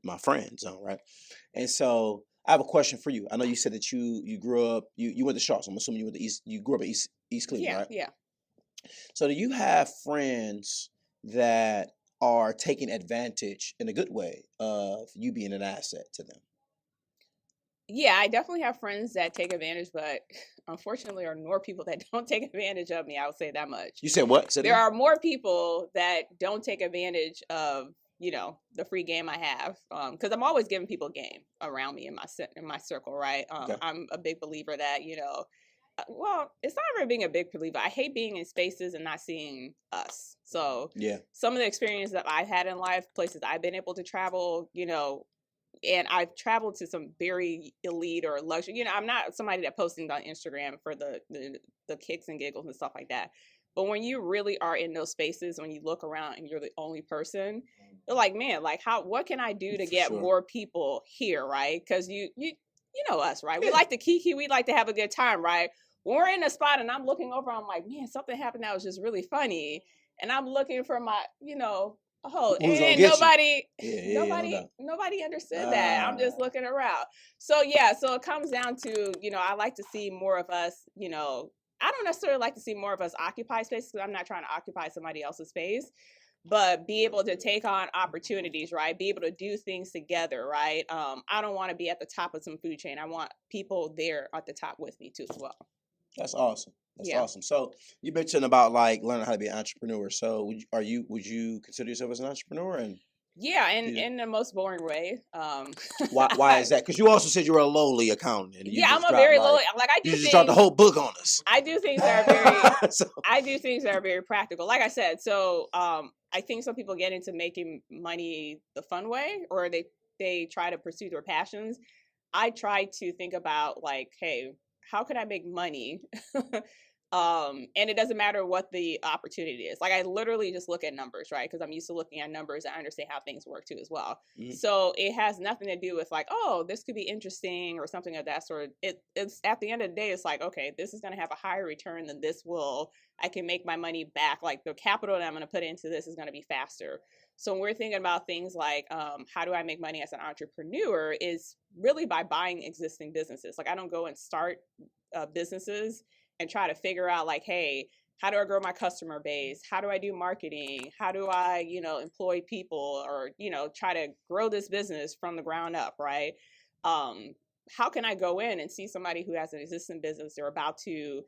zone, right? And so I have a question for you. I know you said that you grew up, you went to Charlotte. So I'm assuming you grew up in East Cleveland, right? Yeah. So do you have friends that are taking advantage in a good way of you being an asset to them? Yeah, I definitely have friends that take advantage, but unfortunately there are more people that don't take advantage of me. I would say that much. You said what? There are more people that don't take advantage of, the free game I have, because I'm always giving people game around me in my circle, right? I'm a big believer that, well, it's not really being a big believer. I hate being in spaces and not seeing us. So some of the experience that I've had in life, places I've been able to travel, and I've traveled to some very elite or luxury, I'm not somebody that posting on Instagram for the kicks and giggles and stuff like that. But when you really are in those spaces, when you look around and you're the only person, you're like, man, what can I do to get more people here, right? Because you know us, right? We like to kiki, we like to have a good time, right? When we're in a spot and I'm looking over, I'm like, man, something happened that was just really funny. And I'm looking for my, and nobody understood that. I'm just looking around. So so it comes down to, I like to see more of us, I don't necessarily like to see more of us occupy spaces, because I'm not trying to occupy somebody else's space, but be able to take on opportunities, right? Be able to do things together, right? I don't want to be at the top of some food chain. I want people there at the top with me too as well. That's awesome. That's awesome. So you mentioned about learning how to be an entrepreneur. So would you consider yourself as an entrepreneur? And in the most boring way. Why is that? Because you also said you were a lowly accountant. And I'm a very low. I do. You just dropped the whole book on us. I do things that are very. I do things that are very practical. Like I said, so I think some people get into making money the fun way, or they try to pursue their passions. I try to think about hey, how can I make money? And it doesn't matter what the opportunity is. I literally just look at numbers, right? Because I'm used to looking at numbers. I understand how things work too as well. Mm-hmm. So it has nothing to do with this could be interesting or something of that sort. It's at the end of the day, it's okay, this is going to have a higher return than this will. I can make my money back. The capital that I'm going to put into this is going to be faster. So when we're thinking about things how do I make money as an entrepreneur, is really by buying existing businesses. I don't go and start businesses and try to figure out hey, how do I grow my customer base? How do I do marketing? How do I, employ people, or, try to grow this business from the ground up, right? How can I go in and see somebody who has an existing business, they're about to,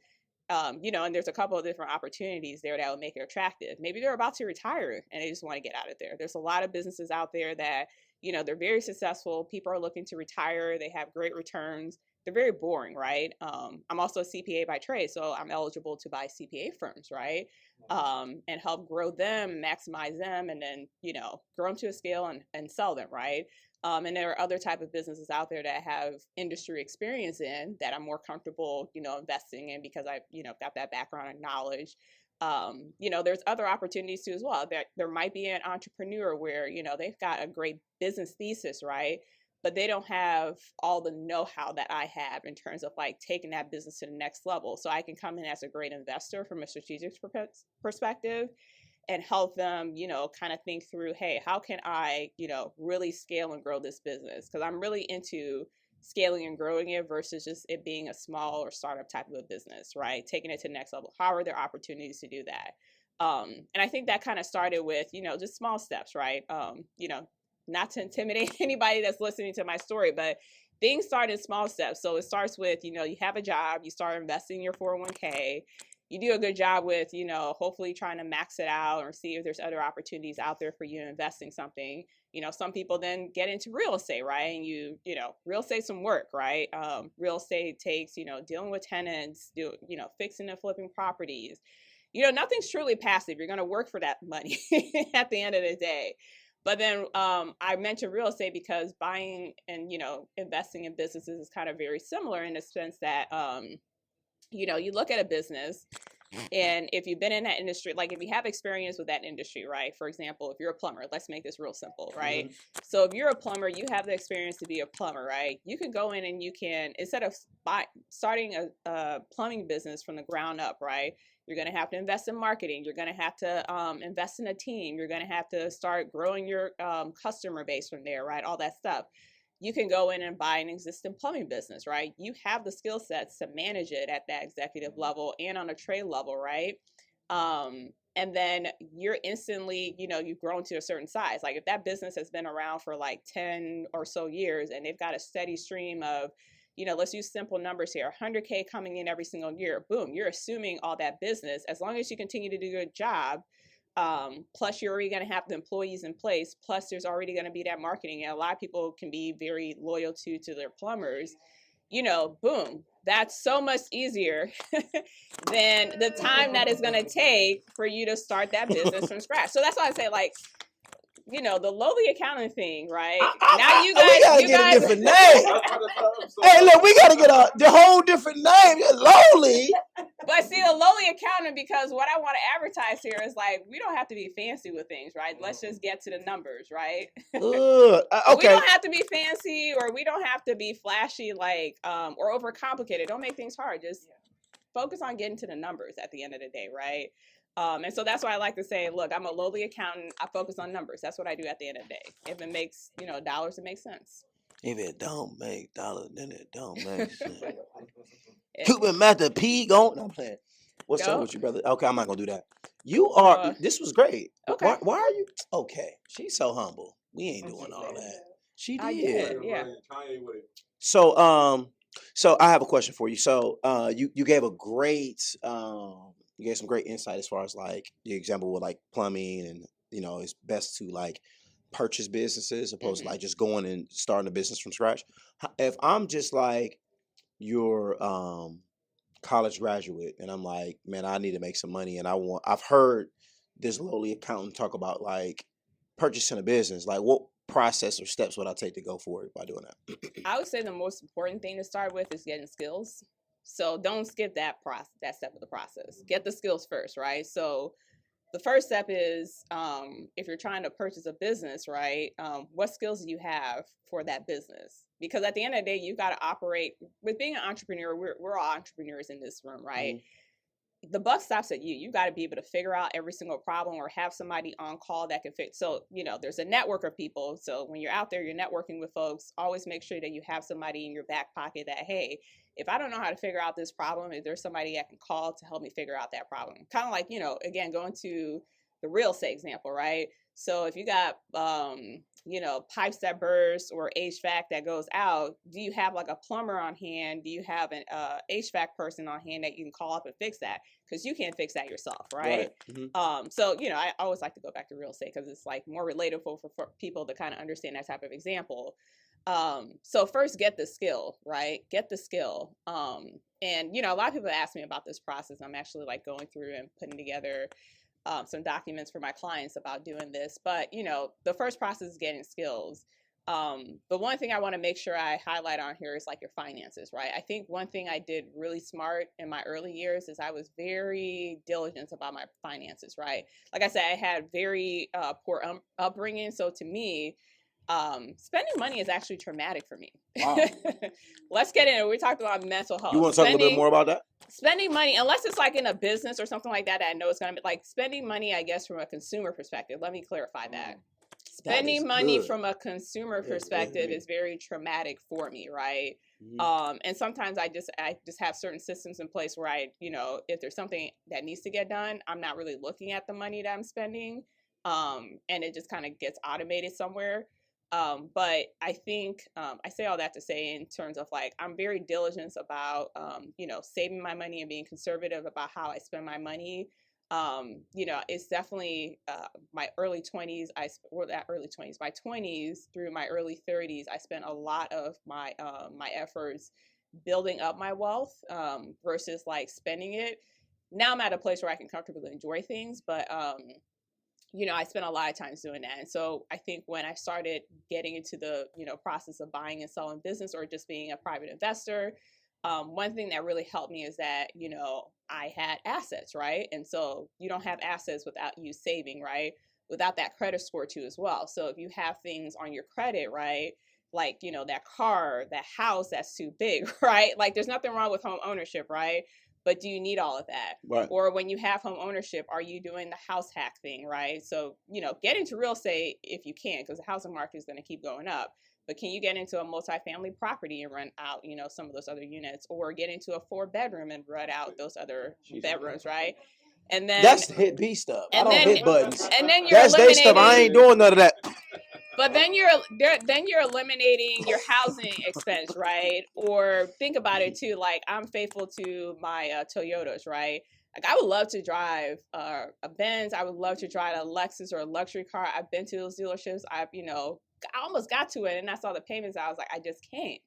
and there's a couple of different opportunities there that would make it attractive. Maybe they're about to retire and they just want to get out of there. There's a lot of businesses out there that, they're very successful. People are looking to retire. They have great returns. they're very boring, right? I'm also a CPA by trade, so I'm eligible to buy CPA firms, right? And help grow them, maximize them, and then, you know, grow them to a scale and sell them, right? And there are other type of businesses out there that I have industry experience in that I'm more comfortable, you know, investing in because I, you know, got that background and knowledge. You know, there's other opportunities too as well. There might be an entrepreneur where, you know, they've got a great business thesis, right? But they don't have all the know-how that I have in terms of like taking that business to the next level. So I can come in as a great investor from a strategic perspective and help them, you know, kind of think through, hey, how can I, you know, really scale and grow this business? Because I'm really into scaling and growing it versus just it being a small or startup type of a business, right? Taking it to the next level. How are there opportunities to do that? And I think that kind of started with, you know, just small steps, right? You know, not to intimidate anybody that's listening to my story, but things start in small steps. So it starts with, you know, you have a job, you start investing in your 401k, you do a good job with, you know, hopefully trying to max it out or see if there's other opportunities out there for you to invest in something. You know, some people then get into real estate, right? And you know, real estate's some work, right? Real estate takes, you know, dealing with tenants, you know, fixing and flipping properties. You know, nothing's truly passive. You're going to work for that money at the end of the day. But then I mentioned real estate because buying and, you know, investing in businesses is kind of very similar in the sense that, you know, you look at a business and if you've been in that industry, like if you have experience with that industry, right? For example, if you're a plumber, let's make this real simple, right? Mm-hmm. So if you're a plumber, you have the experience to be a plumber, right? You can go in and you can, instead of starting a plumbing business from the ground up, right? You're going to have to invest in marketing. You're going to have to invest in a team. You're going to have to start growing your customer base from there, right? All that stuff. You can go in and buy an existing plumbing business, right? You have the skill sets to manage it at that executive level and on a trade level, right? And then you're instantly, you know, you've grown to a certain size. Like if that business has been around for like 10 or so years and they've got a steady stream of, you know, let's use simple numbers here, 100K coming in every single year, boom, you're assuming all that business, as long as you continue to do a good job, plus you're already going to have the employees in place, plus there's already going to be that marketing, and a lot of people can be very loyal to their plumbers, you know, boom, that's so much easier than the time that it's going to take for you to start that business from scratch. So that's why I say, like, you know, the lowly accounting thing, right? Now you guys, we gotta get a different name. Hey, look, we gotta get the whole different name. Lowly. But see, the lowly accountant, because what I want to advertise here is like, we don't have to be fancy with things, right? Let's just get to the numbers, right? Okay. We don't have to be fancy, or we don't have to be flashy, like, or overcomplicated. Don't make things hard. Just focus on getting to the numbers at the end of the day, right? And so that's why I like to say, look, I'm a lowly accountant. I focus on numbers. That's what I do at the end of the day. If it makes, you know, dollars, it makes sense. If it don't make dollars, then it don't make sense. Cuban Master P going. I'm playing. What's up with you, brother? Okay, I'm not gonna do that. You are. This was great. Okay. Why are you? Okay. She's so humble. We ain't doing all that. She did. I did. Yeah. So I have a question for you. So you gave a great you gave some great insight as far as like the example with like plumbing, and you know it's best to like purchase businesses opposed to like just going and starting a business from scratch. If I'm just like your college graduate and I'm like, man, I need to make some money and I've heard this lowly accountant talk about like purchasing a business, like what process or steps would I take to go for it by doing that? I would say the most important thing to start with is getting skills. So don't skip that step of the process. Get the skills first, right? So the first step is if you're trying to purchase a business, right? What skills do you have for that business? Because at the end of the day, you've got to operate with being an entrepreneur. We're all entrepreneurs in this room, right? The buck stops at you. You got to be able to figure out every single problem or have somebody on call that can fix. So, you know, there's a network of people. So when you're out there, you're networking with folks, always make sure that you have somebody in your back pocket that, hey, if I don't know how to figure out this problem, if there's somebody I can call to help me figure out that problem. Kind of like, you know, again, going to the real estate example, right? So if you got, pipes that burst or HVAC that goes out, do you have like a plumber on hand? Do you have an HVAC person on hand that you can call up and fix that? Because you can't fix that yourself, right? So, I always like to go back to real estate because it's like more relatable for people to kind of understand that type of example. So first get the skill, right? Get the skill. And, a lot of people ask me about this process. I'm actually like going through and putting together some documents for my clients about doing this. But, the first process is getting skills. The one thing I want to make sure I highlight on here is like your finances, right? I think one thing I did really smart in my early years is I was very diligent about my finances, right? Like I said, I had very poor upbringing. So to me, spending money is actually traumatic for me. Wow. Let's get into it. We talked about mental health. You want to talk a little bit more about that? Spending money, unless it's like in a business or something like that I know it's going to be like spending money, I guess, from a consumer perspective. Let me clarify that. Spending money from a consumer perspective is very traumatic for me, right? And sometimes I just have certain systems in place where I, if there's something that needs to get done, I'm not really looking at the money that I'm spending. And it just kind of gets automated somewhere. But I think I say all that to say in terms of like I'm very diligent about saving my money and being conservative about how I spend my money. It's definitely my early 20s. My 20s through my early 30s. I spent a lot of my efforts building up my wealth versus like spending it. Now I'm at a place where I can comfortably enjoy things, but I spent a lot of times doing that. And so I think when I started getting into the, process of buying and selling business or just being a private investor, one thing that really helped me is that, I had assets, right? And so you don't have assets without you saving, right? Without that credit score too as well. So if you have things on your credit, right? Like, that car, that house that's too big, right? Like there's nothing wrong with home ownership, right? But do you need all of that? Right. Or when you have home ownership, are you doing the house hack thing, right? So, get into real estate if you can, because the housing market is going to keep going up. But can you get into a multifamily property and rent out, some of those other units, or get into a 4-bedroom and rent out those other bedrooms, right? And then that's hit B stuff. I don't hit buttons. And then you're that's they stuff. I ain't doing none of that. But then you're eliminating your housing expense, right? Or think about it too. Like I'm faithful to my Toyotas, right? Like I would love to drive a Benz. I would love to drive a Lexus or a luxury car. I've been to those dealerships. I almost got to it, and I saw the payments. I was like, I just can't,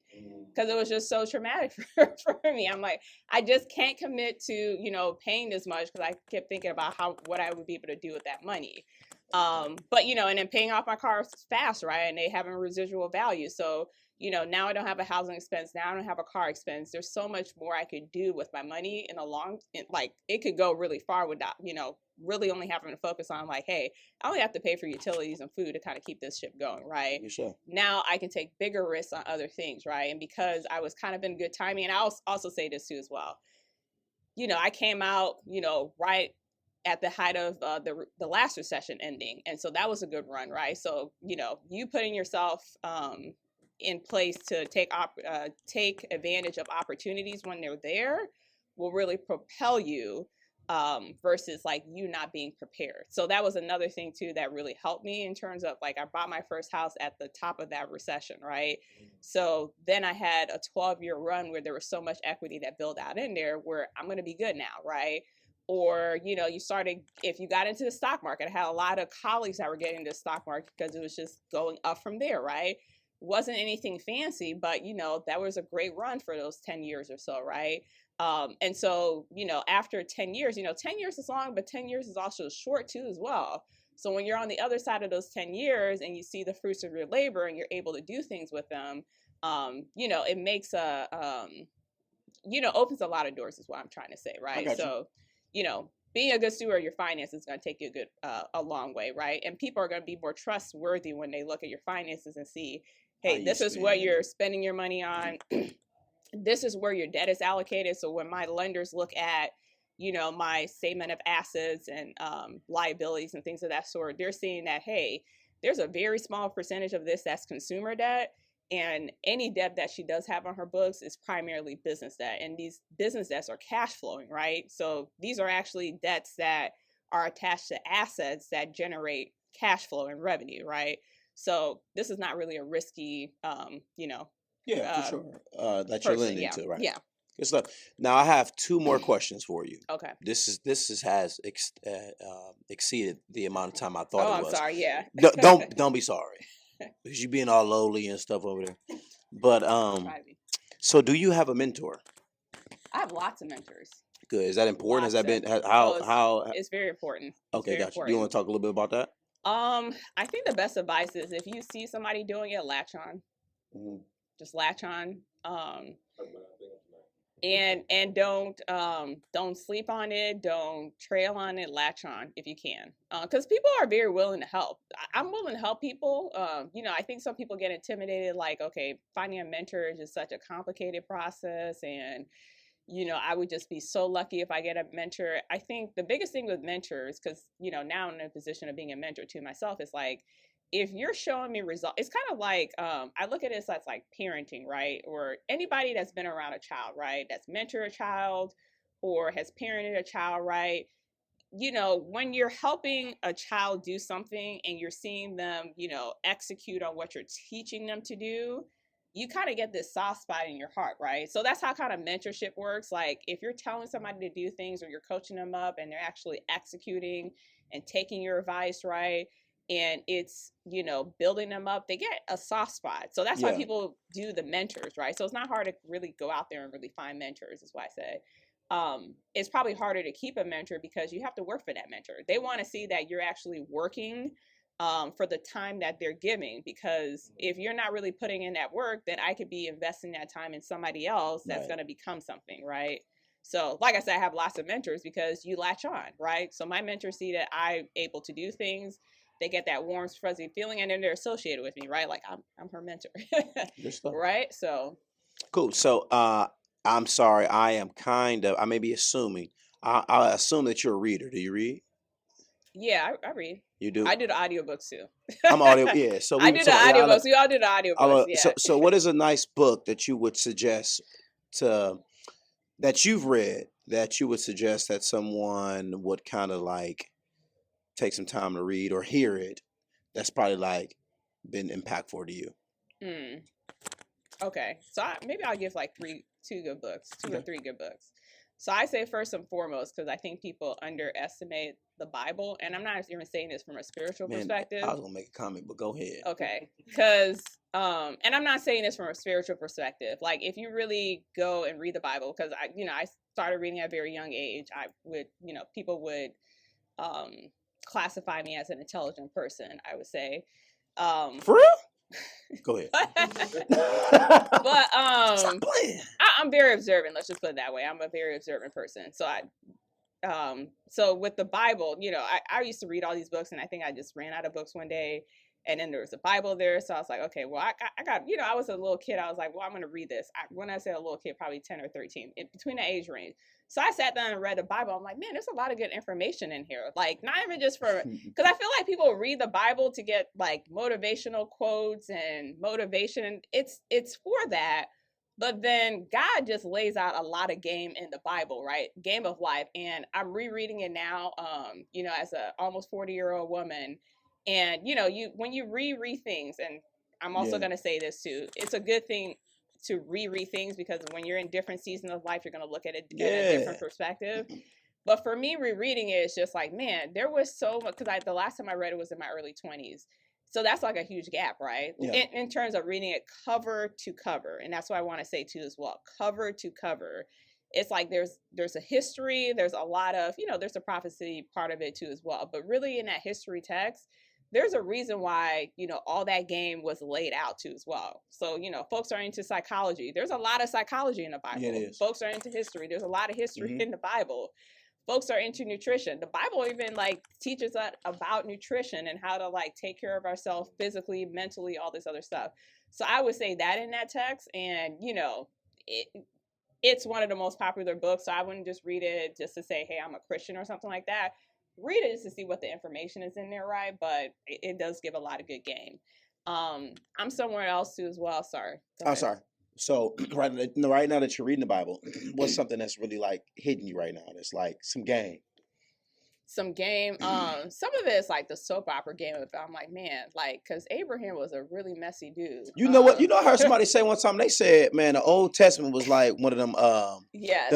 because it was just so traumatic for me. I'm like, I just can't commit to paying this much, because I kept thinking about what I would be able to do with that money. But and then paying off my cars fast, right? And they have a residual value. So, now I don't have a housing expense. Now I don't have a car expense. There's so much more I could do with my money it could go really far without, really only having to focus on like, hey, I only have to pay for utilities and food to kind of keep this ship going, right? Sure. Now I can take bigger risks on other things, right? And because I was kind of in good timing, and I'll also say this too as well. I came out, right at the height of the last recession ending. And so that was a good run, right? So, you putting yourself in place to take advantage of opportunities when they're there will really propel you versus like you not being prepared. So that was another thing too that really helped me in terms of like I bought my first house at the top of that recession, right? So then I had a 12-year run where there was so much equity that built out in there where I'm going to be good now, right? Or, if you got into the stock market, I had a lot of colleagues that were getting into the stock market because it was just going up from there, right? Wasn't anything fancy, but, that was a great run for those 10 years or so, right? And so, after 10 years, 10 years is long, but 10 years is also short too as well. So when you're on the other side of those 10 years and you see the fruits of your labor and you're able to do things with them, it makes opens a lot of doors is what I'm trying to say, right? So, being a good steward of your finances is going to take you a long way, right? And people are going to be more trustworthy when they look at your finances and see, hey, this is what you're spending your money on. This is where your debt is allocated. So when my lenders look at, my statement of assets and liabilities and things of that sort, they're seeing that, hey, there's a very small percentage of this that's consumer debt. And any debt that she does have on her books is primarily business debt. And these business debts are cash flowing, right? So these are actually debts that are attached to assets that generate cash flow and revenue, right? So this is not really a risky, Yeah, for sure. That you're person. lending Yeah. to, right? Yeah. Good stuff. Now I have 2 more questions for you. Okay. This has exceeded the amount of time I thought Oh, it I'm was. sorry. Yeah. Don't be sorry, because you being all lowly and stuff over there. But Try to be. so do you have a mentor? I have lots of mentors. Good. Is that important? Has that Lots been of. how Oh, how? it's very important. It's Okay, very gotcha. You want important. to talk a little bit about that? I think the best advice is if you see somebody doing it, latch on. Mhm. Just latch on. And don't sleep on it. Don't trail on it. Latch on if you can, because people are very willing to help. I'm willing to help people. I think some people get intimidated, like, okay, finding a mentor is just such a complicated process, and I would just be so lucky if I get a mentor. I think the biggest thing with mentors, because now I'm in a position of being a mentor to myself, is like, if you're showing me results, it's kind of like, I look at it as like parenting, right? Or anybody that's been around a child, right? That's mentored a child or has parented a child, right? When you're helping a child do something and you're seeing them, execute on what you're teaching them to do, you kind of get this soft spot in your heart, right? So that's how kind of mentorship works. Like, if you're telling somebody to do things or you're coaching them up and they're actually executing and taking your advice, right? And it's, building them up, they get a soft spot. So that's why Yeah. people do the mentors, right? So it's not hard to really go out there and really find mentors, is why I say. It's probably harder to keep a mentor because you have to work for that mentor. They want to see that you're actually working for the time that they're giving, because if you're not really putting in that work, then I could be investing that time in somebody else that's Right. going to become something, right? So like I said, I have lots of mentors because you latch on, right? So my mentors see that I'm able to do things. They get that warm, fuzzy feeling, and then they're associated with me, right? Like I'm her mentor, Good stuff. right? So Cool. So I'm sorry. I may be assuming. I assume that you're a reader. Do you read? yeah, I read. You do. I do the audiobooks too. I'm audio. Yeah. So I do the audiobooks. We all do the audiobooks. Yeah. So what is a nice book that you would suggest that you've read that you would suggest that someone would kind of like take some time to read or hear it? That's probably like been impactful to you. Okay, so maybe I'll give like two good books, two or Okay. three good books. So I say first and foremost, because I think people underestimate the Bible, and I'm not even saying this from a spiritual Man, perspective. I was gonna make a comment, but go ahead. Okay, because and I'm not saying this from a spiritual perspective. Like, if you really go and read the Bible, because I started reading at a very young age. I would, people would classify me as an intelligent person, I would say. For real? Go ahead. But Stop playing. I'm very observant. Let's just put it that way. I'm a very observant person. So so with the Bible, I used to read all these books, and I think I just ran out of books one day, and then there was a Bible there. So I was like, okay, well, I got, I was a little kid. I was like, well, I'm going to read this. When I say a little kid, probably 10 or 13, between the age range. So I sat down and read the Bible. I'm like, man, there's a lot of good information in here. Like, not even just because I feel like people read the Bible to get like motivational quotes and motivation. It's for that. But then God just lays out a lot of game in the Bible, right? Game of life. And I'm rereading it now, as a almost 40-year-old woman. And, when you reread things, and I'm also going to say this too, it's a good thing to reread things, because when you're in different seasons of life, you're going to look at it in a different perspective. But for me, rereading it is just like, man, there was so much, because the last time I read it was in my early 20s. So that's like a huge gap, right? Yeah. In terms of reading it cover to cover. And that's what I want to say too as well, cover to cover. It's like there's a history, there's a lot of, there's a prophecy part of it too as well. But really in that history text, there's a reason why, all that game was laid out too as well. So, folks are into psychology. There's a lot of psychology in the Bible. Yeah, it is. Folks are into history. There's a lot of history in the Bible. Folks are into nutrition. The Bible even teaches us about nutrition and how to take care of ourselves physically, mentally, all this other stuff. So I would say that in that text, and it's one of the most popular books. So I wouldn't just read it just to say, hey, I'm a Christian or something like that. Read it just to see what the information is in there, right? But it does give a lot of good game. I'm somewhere else too as well. Sorry. Oh, sorry. So right now that you're reading the Bible, what's something that's really hitting you right now? That's like some game. some game. Some of it is like the soap opera game of it. I'm like, man, like, because Abraham was a really messy dude. You know what? You know, I heard somebody say one time. They said, man, the Old Testament was like one of them, yes,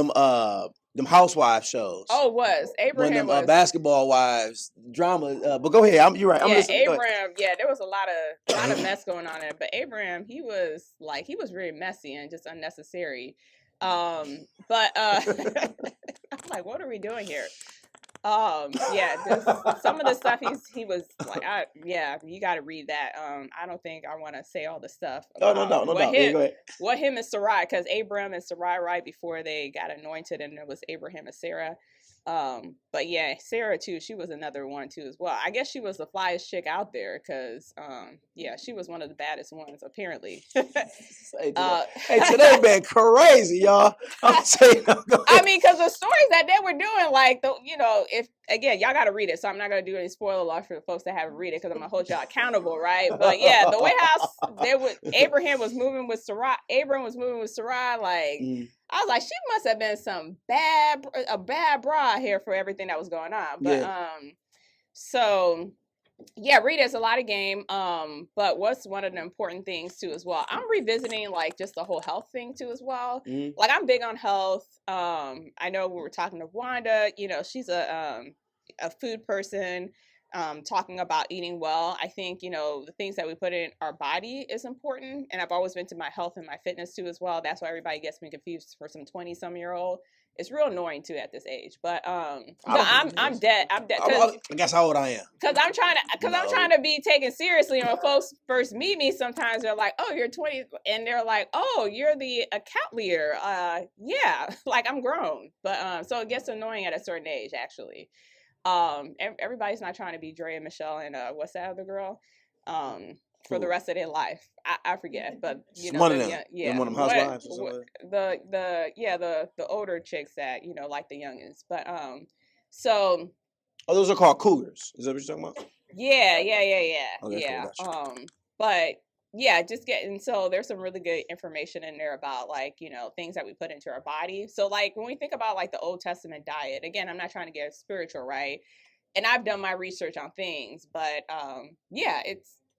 them housewife shows. Oh, it was One of Abraham them was basketball wives drama. But go ahead. You're right. I'm yeah, listening. Go ahead. Abraham. Yeah, there was a lot of mess going on there. But Abraham, he was very messy and just unnecessary. But I'm like, what are we doing here? Yeah, some of the stuff he was like, you got to read that. I don't think I want to say all the stuff. No. Go ahead. What him and Sarai, because Abram and Sarai right before they got anointed, and it was Abraham and Sarah. But yeah, Sarah too, she was another one too as well. I guess she was the flyest chick out there because she was one of the baddest ones apparently. Hey, today been crazy, y'all. I'm saying. I mean, because the stories that they were doing, like if again, y'all got to read it, so I'm not gonna do any spoiler alert for the folks that haven't read it because I'm gonna hold y'all accountable, right? But yeah, the way how Abraham was moving with Sarai, like. I was like, she must have been a bad bra here for everything that was going on. But so yeah, read it's a lot of game. But what's one of the important things too as well? I'm revisiting like just the whole health thing too as well. Like I'm big on health. I know we were talking to Wanda. She's a food person. Talking about eating well. I think, the things that we put in our body is important. And I've always been to my health and my fitness too as well. That's why everybody gets me confused for some 20-some-year-old. It's real annoying too at this age. But I'm dead. I guess how old I am. Because I'm trying to be taken seriously. And when folks first meet me, sometimes they're like, "Oh, you're 20," and they're like, "Oh, you're the account leader." Yeah, like I'm grown. But so it gets annoying at a certain age, actually. Everybody's not trying to be Dre and Michelle and what's that other girl for the rest of their life. I forget, but one of them, one of them housewives. The older chicks that like the youngins. But so those are called cougars. Is that what you're talking about? Yeah. Okay, cool, But yeah, just so there's some really good information in there about like, things that we put into our body. So like when we think about like the Old Testament diet, again, I'm not trying to get spiritual, right? And I've done my research on things, but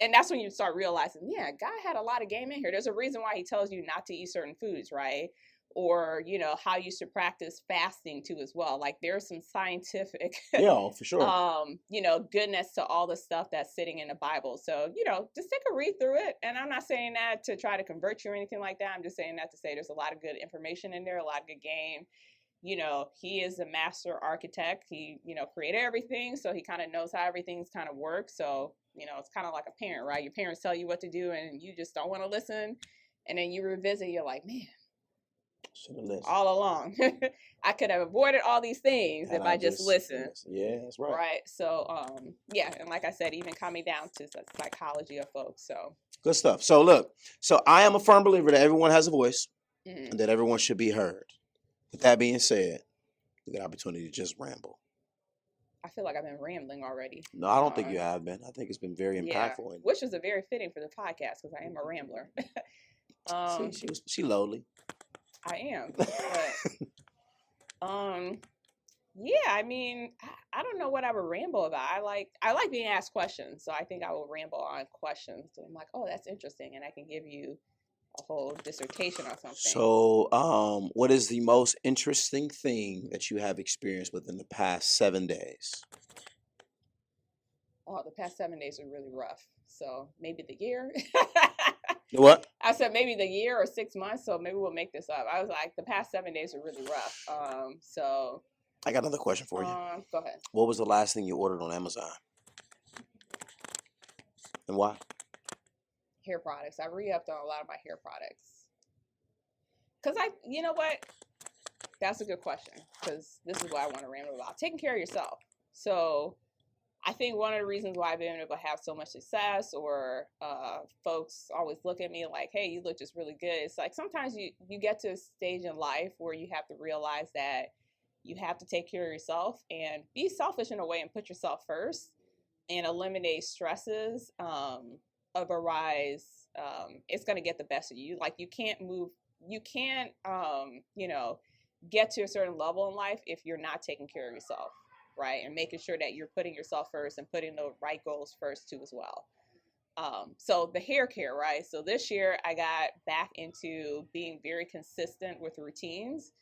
and that's when you start realizing, God had a lot of game in here. There's a reason why he tells you not to eat certain foods, right? Or, how you should practice fasting too as well. Like there's some scientific, for sure. Goodness to all the stuff that's sitting in the Bible. So, just take a read through it. And I'm not saying that to try to convert you or anything like that. I'm just saying that to say there's a lot of good information in there, a lot of good game. He is a master architect. He, created everything. So he kind of knows how everything's kind of works. So, it's kind of like a parent, right? Your parents tell you what to do and you just don't want to listen. And then you revisit, you're like, man. All along, I could have avoided all these things if I just listened. Yeah, that's right. Right. So, and like I said, even coming down to the psychology of folks. So good stuff. So look, I am a firm believer that everyone has a voice and that everyone should be heard. With that being said, you get an opportunity to just ramble. I feel like I've been rambling already. No, I don't think you have been. I think it's been very impactful. Which is a very fitting for the podcast because I am a rambler. She lowly. I am. But, I mean, I don't know what I would ramble about. I like being asked questions, so I think I will ramble on questions. So I'm like, oh, that's interesting, and I can give you a whole dissertation or something. So, what is the most interesting thing that you have experienced within the past 7 days? Oh, the past 7 days are really rough. So maybe the year. What? I said maybe the year or 6 months, so maybe we'll make this up. I was like, the past 7 days are really rough. So I got another question for you. Go ahead. What was the last thing you ordered on Amazon? And why? Hair products. I re-upped on a lot of my hair products. Because you know what? That's a good question. Because this is what I want to ramble about. Taking care of yourself. So I think one of the reasons why I've been able to have so much success or folks always look at me like, hey, you look just really good. It's like sometimes you get to a stage in life where you have to realize that you have to take care of yourself and be selfish in a way and put yourself first and eliminate stresses of arise. It's going to get the best of you. Like you can't get to a certain level in life if you're not taking care of yourself. right? And making sure that you're putting yourself first and putting the right goals first too as well. So the hair care, right? So this year I got back into being very consistent with routines.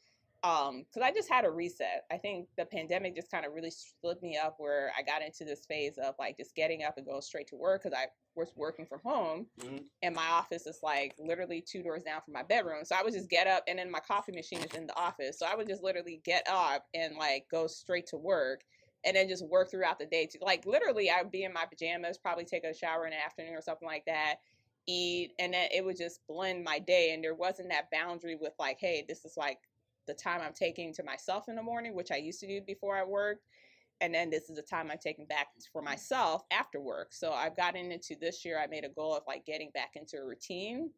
Because I just had a reset. I think the pandemic just kind of really split me up where I got into this phase of like just getting up and going straight to work because I was working from home and my office is like literally 2 doors down from my bedroom. So I would just get up and then my coffee machine is in the office. So I would just literally get up and like go straight to work and then just work throughout the day. Like literally I would be in my pajamas, probably take a shower in the afternoon or something like that, eat, and then it would just blend my day. And there wasn't that boundary with like, hey, this is like the time I'm taking to myself in the morning, which I used to do before I worked. And then this is the time I'm taking back for myself after work. So I've gotten into this year, I made a goal of like getting back into a routine.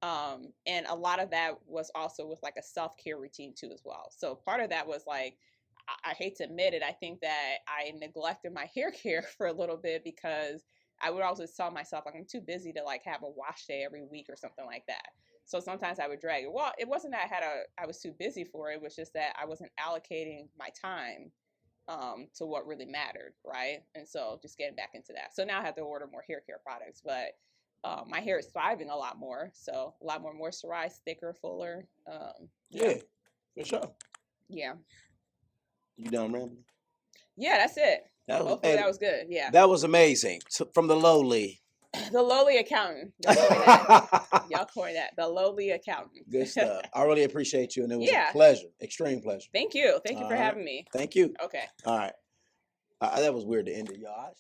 And a lot of that was also with like a self-care routine too as well. So part of that was like, I hate to admit it, I think that I neglected my hair care for a little bit because I would always tell myself like, I'm too busy to like have a wash day every week or something like that. So sometimes I would drag it. Well, it wasn't that I was too busy for it. It was just that I wasn't allocating my time to what really mattered, right? And so just getting back into that. So now I have to order more hair care products, but my hair is thriving a lot more. So a lot more moisturized, thicker, fuller. Yeah, for sure. Yeah. You done rambling? Yeah, that's it. Hopefully that was good. Yeah. That was amazing. From the lowly. The lowly accountant. Y'all coined that. The lowly accountant. Good stuff. I really appreciate you, and it was a pleasure, extreme pleasure. Thank you. Thank you for having me. Thank you. Okay. All right. That was weird to end it, y'all.